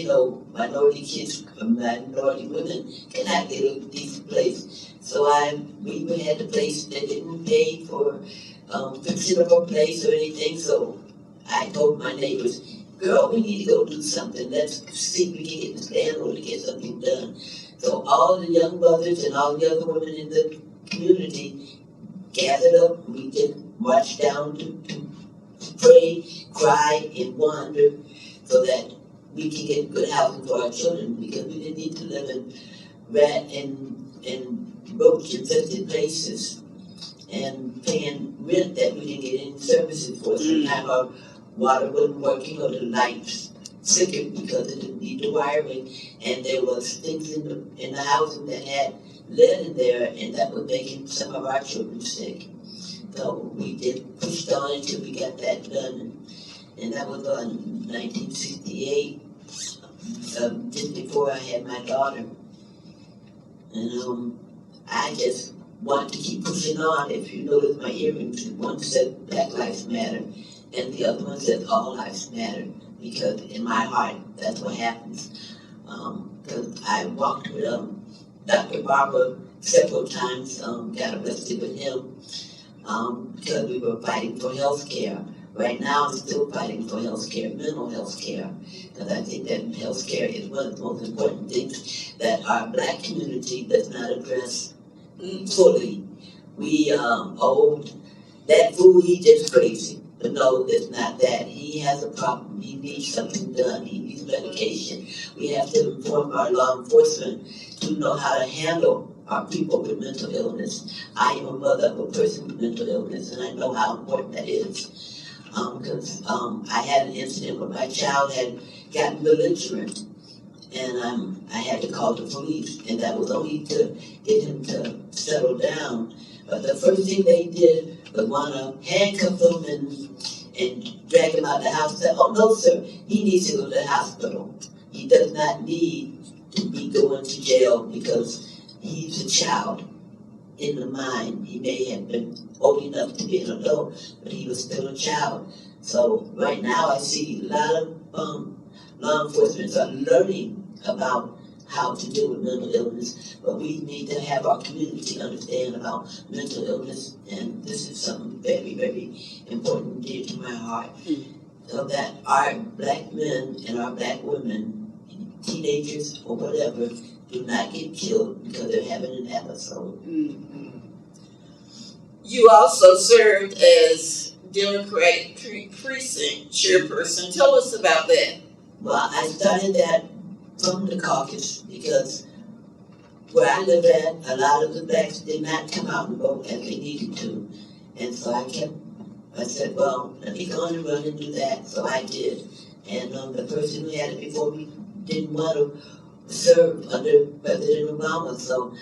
minority kids, minority women cannot get a decent place. So we had a place that didn't pay for fixing up a place or anything, so I told my neighbors, girl, we need to go do something. Let's see if we can get this landlord to get something done. So all the young mothers and all the other women in the community gathered up. We just marched down to pray, cry, and wander so that we can get good housing for our children, because we didn't need to live in rat and roach-infested places and paying rent that we didn't get any services for. Sometimes our water wasn't working or the lights flickered because it didn't need the wiring, and there was things in the housing that had lead in there, and that was making some of our children sick. So we just pushed on until we got that done, and that was in 1968, just before I had my daughter. And I just wanted to keep pushing on. If you notice my earrings, one said Black Lives Matter, and the other one said All Lives Matter, because in my heart, that's what happens. Because I walked with Dr. Barber several times, got arrested with him because we were fighting for health care. Right now, I'm still fighting for health care, mental health care, because I think that health care is one of the most important things that our Black community does not address fully. We that fool, he just crazy. But no, it's not that. He has a problem. He needs something done. He needs medication. We have to inform our law enforcement to know how to handle our people with mental illness. I am a mother of a person with mental illness, and I know how important that is. Because I had an incident where my child had gotten belligerent, and I had to call the police, and that was only to get him to settle down. But the first thing they did was want to handcuff him and drag him out of the house. Said, "Oh no, sir, he needs to go to the hospital. He does not need to be going to jail because he's a child in the mind. He may have been old enough to be an adult, but he was still a child." So right now I see a lot of law enforcement are learning about how to deal with mental illness, but we need to have our community understand about mental illness, and this is something very, very important, dear to my heart, so that our Black men and our Black women, teenagers or whatever, do not get killed because they're having an episode. You also served as Democratic precinct chairperson. Tell us about that. Well, I started that from the caucus because where I live at, a lot of the blacks did not come out and vote as they needed to. And so I said, well, let me go on and run and do that. So I did. And the person who had it before me didn't want to serve under President Obama. So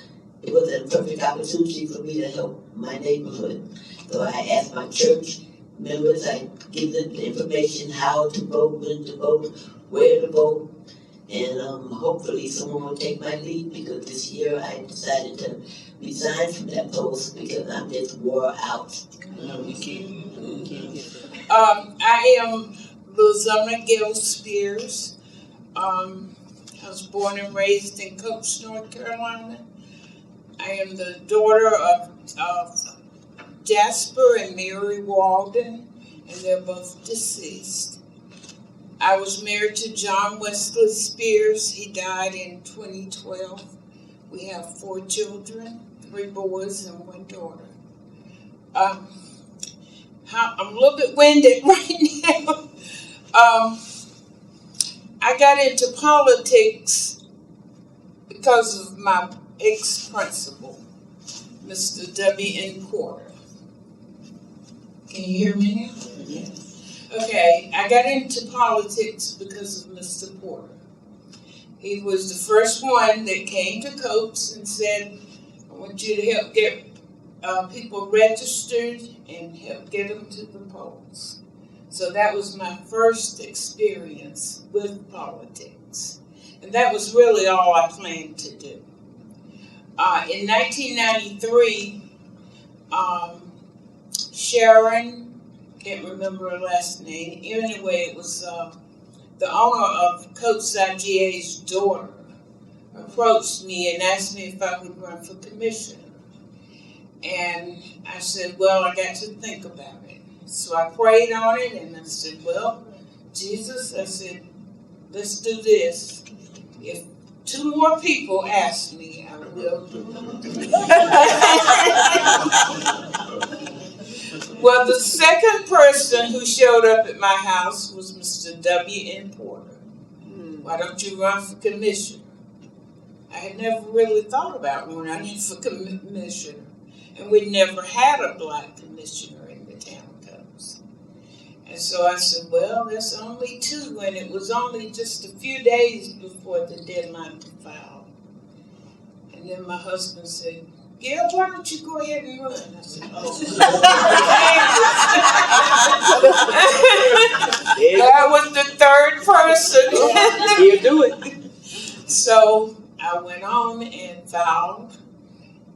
it was a perfect opportunity for me to help my neighborhood. So I asked my church members, I give them the information how to vote, when to vote, where to vote. And hopefully someone will take my lead because this year I decided to resign from that post because I'm just wore out. I am Luzona Gale Spears. I was born and raised in Coach, North Carolina. I am the daughter of Jasper and Mary Walden, and they're both deceased. I was married to John Wesley Spears. He died in 2012. We have 4 children, 3 boys and 1 daughter. I'm a little bit winded right now. I got into politics because of my ex-principal, Mr. W.N. Porter. Can you hear me now? Yes. Okay, I got into politics because of Mr. Porter. He was the first one that came to Coates and said, I want you to help get people registered and help get them to the polls. So that was my first experience with politics. And that was really all I planned to do. In 1993, Sharon, can't remember her last name, anyway, it was the owner of Coates IGA's daughter, approached me and asked me if I would run for commissioner. And I said, well, I got to think about it. So I prayed on it and I said, well, Jesus, I said, let's do this. If 2 more people ask me, I will do it. Well, the second person who showed up at my house was Mr. W.N. Porter. Why don't you run for commissioner? I had never really thought about running for commissioner. And we never had a black commissioner in the town of Coates. And so I said, well, there's only 2, and it was only just a few days before the deadline to file. And then my husband said, Gale, why don't you go ahead and run? I said, oh. That was the 3rd person. He'll do it. So I went on and filed,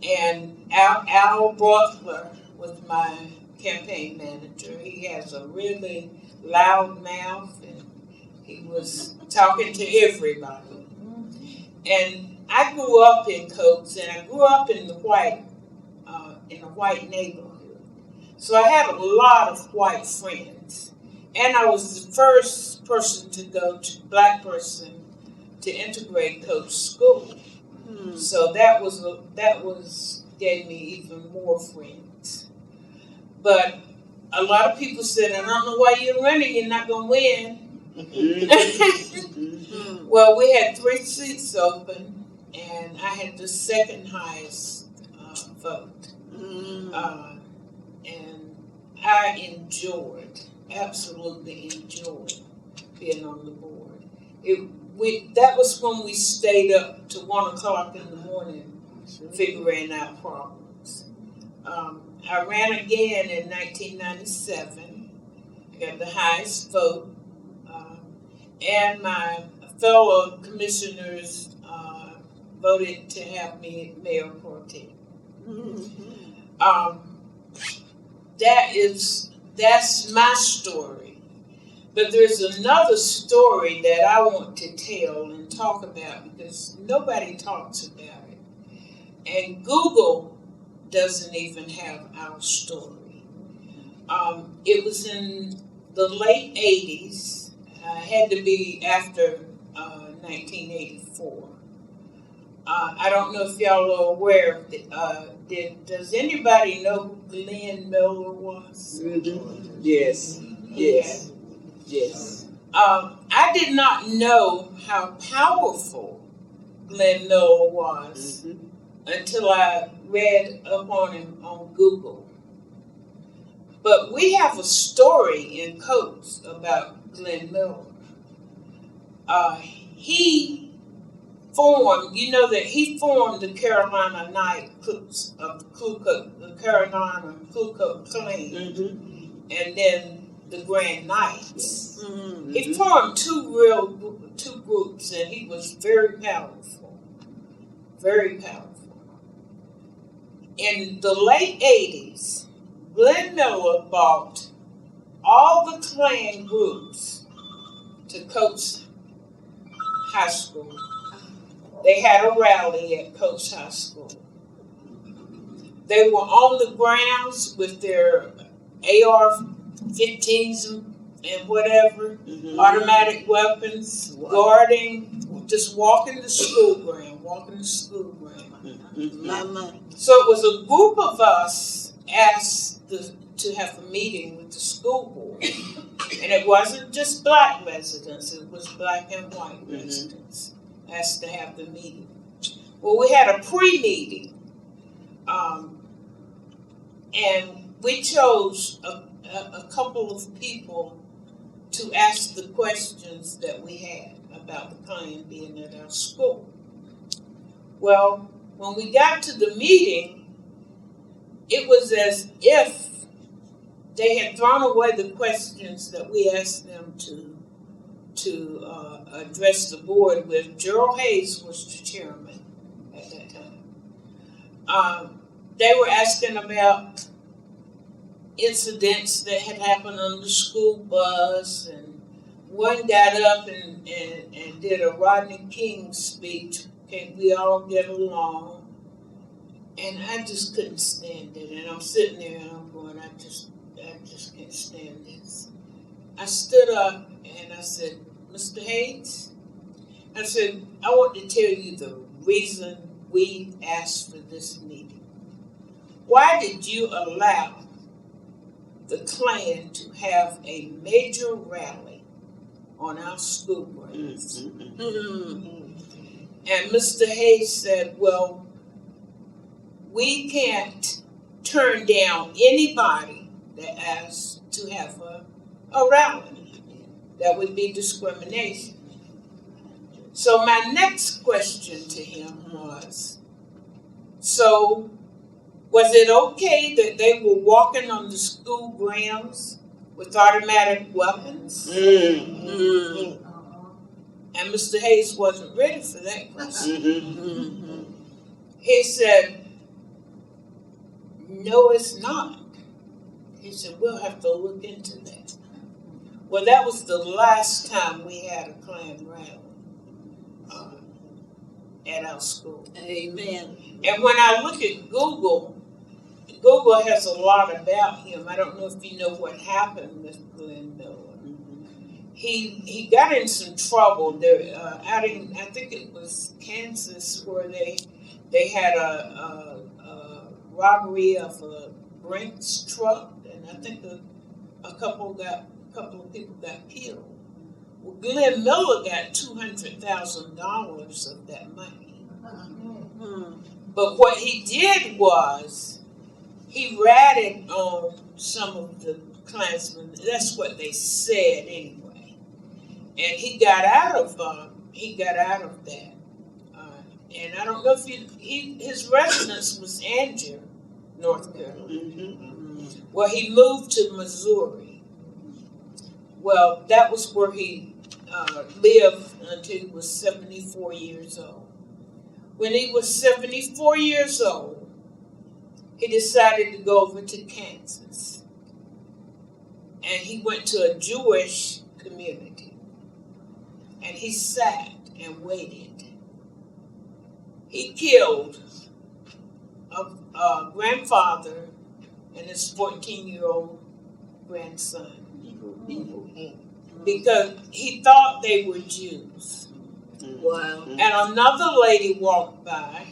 and Al Brockler was my campaign manager. He has a really loud mouth, and he was talking to everybody. And I grew up in Coates, and I grew up in a white neighborhood. So I had a lot of white friends. And I was the first person to go to, black person, to integrate Coates School. So that gave me even more friends. But a lot of people said, I don't know why you're running, you're not going to win. Well, we had 3 seats open, and I had the 2nd highest vote. And I absolutely enjoyed being on the board. That was when we stayed up to 1 o'clock in the morning figuring out problems. I ran again in 1997. I got the highest vote. And my fellow commissioners voted to have me mayor pro tem. That's my story. But there's another story that I want to tell and talk about because nobody talks about it. And Google doesn't even have our story. It was in the late 80s. Had to be after 1984. I don't know if y'all are aware of Does anybody know who Glenn Miller was? Mm-hmm. Yes. Yes. Yes. I did not know how powerful Glenn Miller was until I read up on him on Google. But we have a story in Coates about Glenn Miller. He formed, he formed the Carolina the Carolina Ku Klux Klan, and then the Grand Knights. He formed two groups, and he was very powerful, very powerful. In the late 80s, Glenn Miller bought all the Klan groups to Coates High School. They had a rally at Coates High School. They were on the grounds with their AR-15s and whatever, automatic weapons, guarding, just walking the school ground. So it was a group of us asked to have a meeting with the school board. And it wasn't just black residents, it was black and white residents asked to have the meeting. Well, we had a pre-meeting, and we chose a couple of people to ask the questions that we had about the Klan being at our school. Well, when we got to the meeting, it was as if they had thrown away the questions that we asked them to address the board with. Gerald Hayes was the chairman at that time. They were asking about incidents that had happened on the school bus, and one got up and did a Rodney King speech. Can we all get along? And I just couldn't stand it. And I'm sitting there and I'm going, I just can't stand this. I stood up and I said, Mr. Hayes, I said, I want to tell you the reason we asked for this meeting. Why did you allow the Klan to have a major rally on our school grounds? And Mr. Hayes said, well, we can't turn down anybody that asks to have a rally. That would be discrimination. So my next question to him was, so was it okay that they were walking on the school grounds with automatic weapons? And Mr. Hayes wasn't ready for that question. He said, no, it's not. He said, we'll have to look into that. Well, that was the last time we had a Klan rally at our school. Amen. And when I look at Google has a lot about him. I don't know if you know what happened with Glenn Miller. He got in some trouble there out in, I think it was Kansas, where they had a robbery of a Brinks truck, and I think a couple of people got killed. Well, Glenn Miller got $200,000 of that money. But what he did was he ratted on some of the Klansmen. That's what they said anyway. And he got out of that. And I don't know if his residence was Angier, North Carolina. Well, he moved to Missouri. Well, that was where he lived until he was 74 years old. When he was 74 years old, he decided to go over to Kansas. And he went to a Jewish community. And he sat and waited. He killed a grandfather and his 14-year-old grandson. Because he thought they were Jews. Wow. And another lady walked by,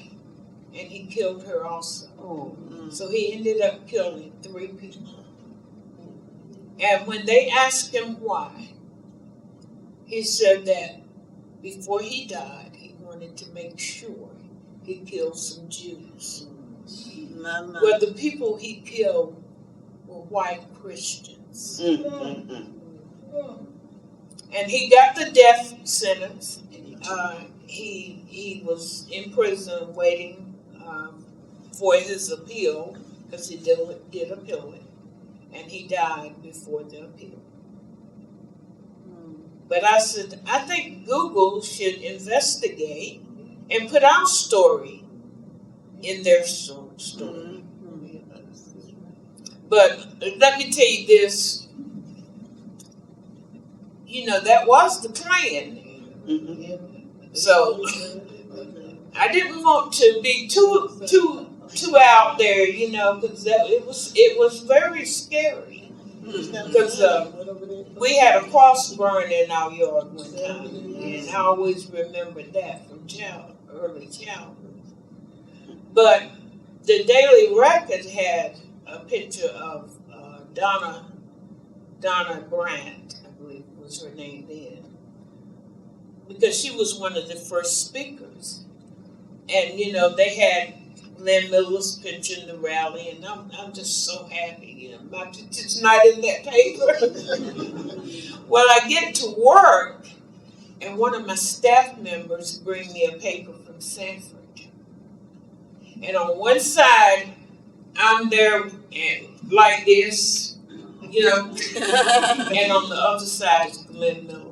and he killed her also. So he ended up killing 3 people. And when they asked him why, he said that before he died, he wanted to make sure he killed some Jews. Well, the people he killed were white Christians. And he got the death sentence. He was in prison waiting for his appeal, because he did appeal it. And he died before the appeal. But I said, I think Google should investigate and put our story in their story. But let me tell you this, that was the plan. So I didn't want to be too out there, because it was very scary. Because we had a cross burn in our yard one time, and I always remembered that from early childhood. But the Daily Record had a picture of Donna Brandt, I believe was her name then, because she was one of the first speakers. And, they had Glenn Miller's picture in the rally, and I'm just so happy. It's not in that paper. Well, I get to work, and one of my staff members bring me a paper from Sanford. And on one side, I'm there like this, and on the other side is Glenn Miller.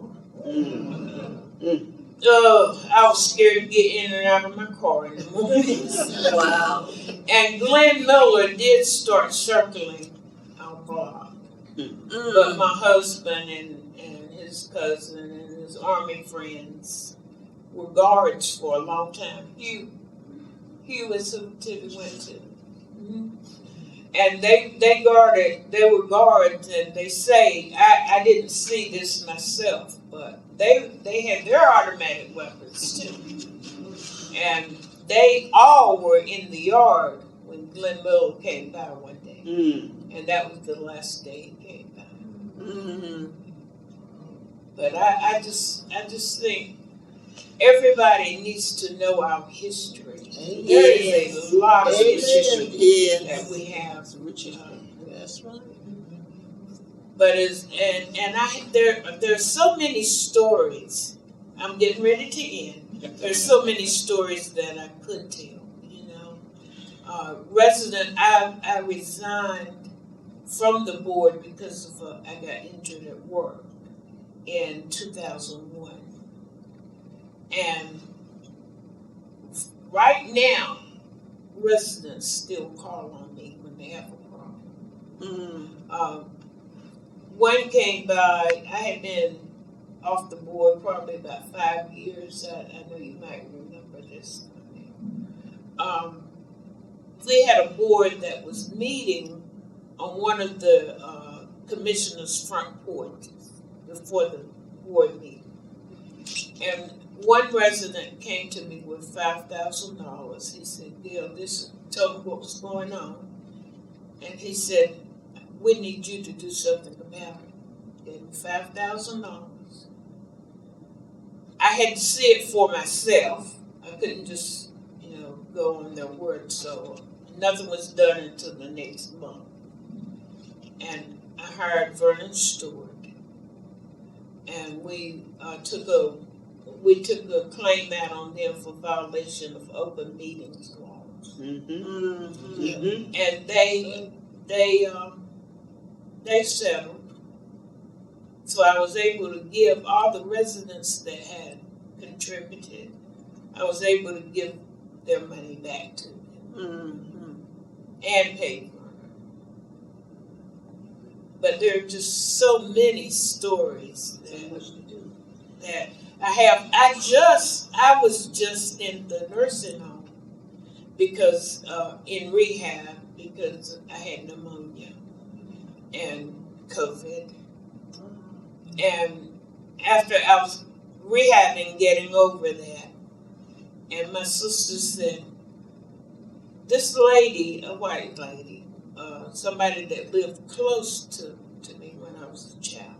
I was scared to get in and out of my car in the mornings. Wow. And Glenn Miller did start circling our block. But my husband and his cousin and his army friends were guards for a long time. Hugh was who Tippy went to. And they were guards, and they say, I didn't see this myself, but they had their automatic weapons too. And they all were in the yard when Glenn Miller came by one day. And that was the last day he came by. But I just think everybody needs to know our history. There is a lot of history that we have. That's right. But there's so many stories. I'm getting ready to end. There's so many stories that I could tell. I resigned from the board because I got injured at work in 2001. And right now, residents still call on me when they have a problem. One came by, I had been off the board probably about 5 years. I know you might remember this. We had a board that was meeting on one of the commissioner's front porches before the board meeting. And one resident came to me with $5,000. He said, Gale, told him what was going on. And he said, we need you to do something about it. Gave him $5,000. I had to see it for myself. I couldn't just, go on their word. So nothing was done until the next month. And I hired Vernon Stewart. And we took a claim out on them for violation of open meetings laws. And they settled. So I was able to give all the residents that had contributed, I was able to give their money back to them and pay for it. But there are just so many stories that I have. I was just in the nursing home because in rehab because I had pneumonia and COVID. And after I was rehabbing, getting over that, and my sister said, this lady, a white lady, somebody that lived close to me when I was a child,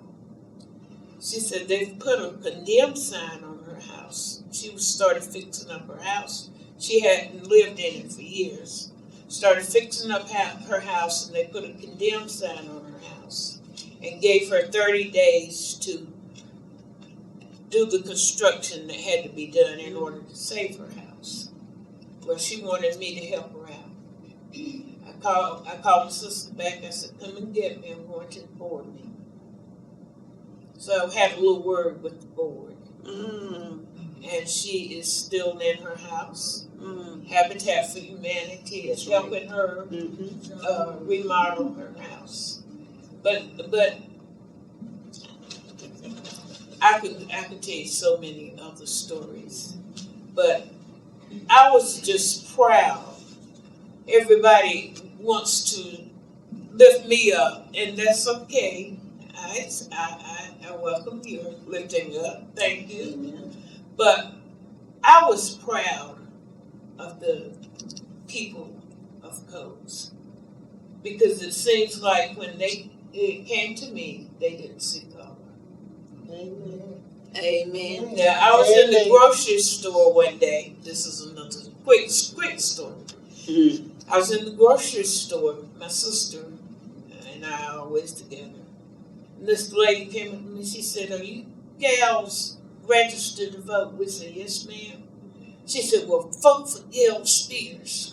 she said they put a condemned sign on her house. She started fixing up her house. She hadn't lived in it for years. Started fixing up her house, and they put a condemned sign on her house and gave her 30 days to do the construction that had to be done in order to save her house. Well, she wanted me to help her out. I called my sister back. I said, come and get me. I'm going to the board meeting. So I had a little word with the board. And she is still in her house. Habitat for Humanity is helping her remodel her house. But I could tell you so many other stories. But I was just proud. Everybody wants to lift me up, and that's okay. I welcome your lifting up. Thank you. But I was proud of the people of Codes, because it seems like when it came to me, they didn't see color. Amen. Amen. Now, I was in the grocery store one day. This is another quick story. I was in the grocery store, my sister and I are always together. And this lady came up to me, she said, are you gals registered to vote? We said, yes, ma'am. She said, well, vote for Gale Spears.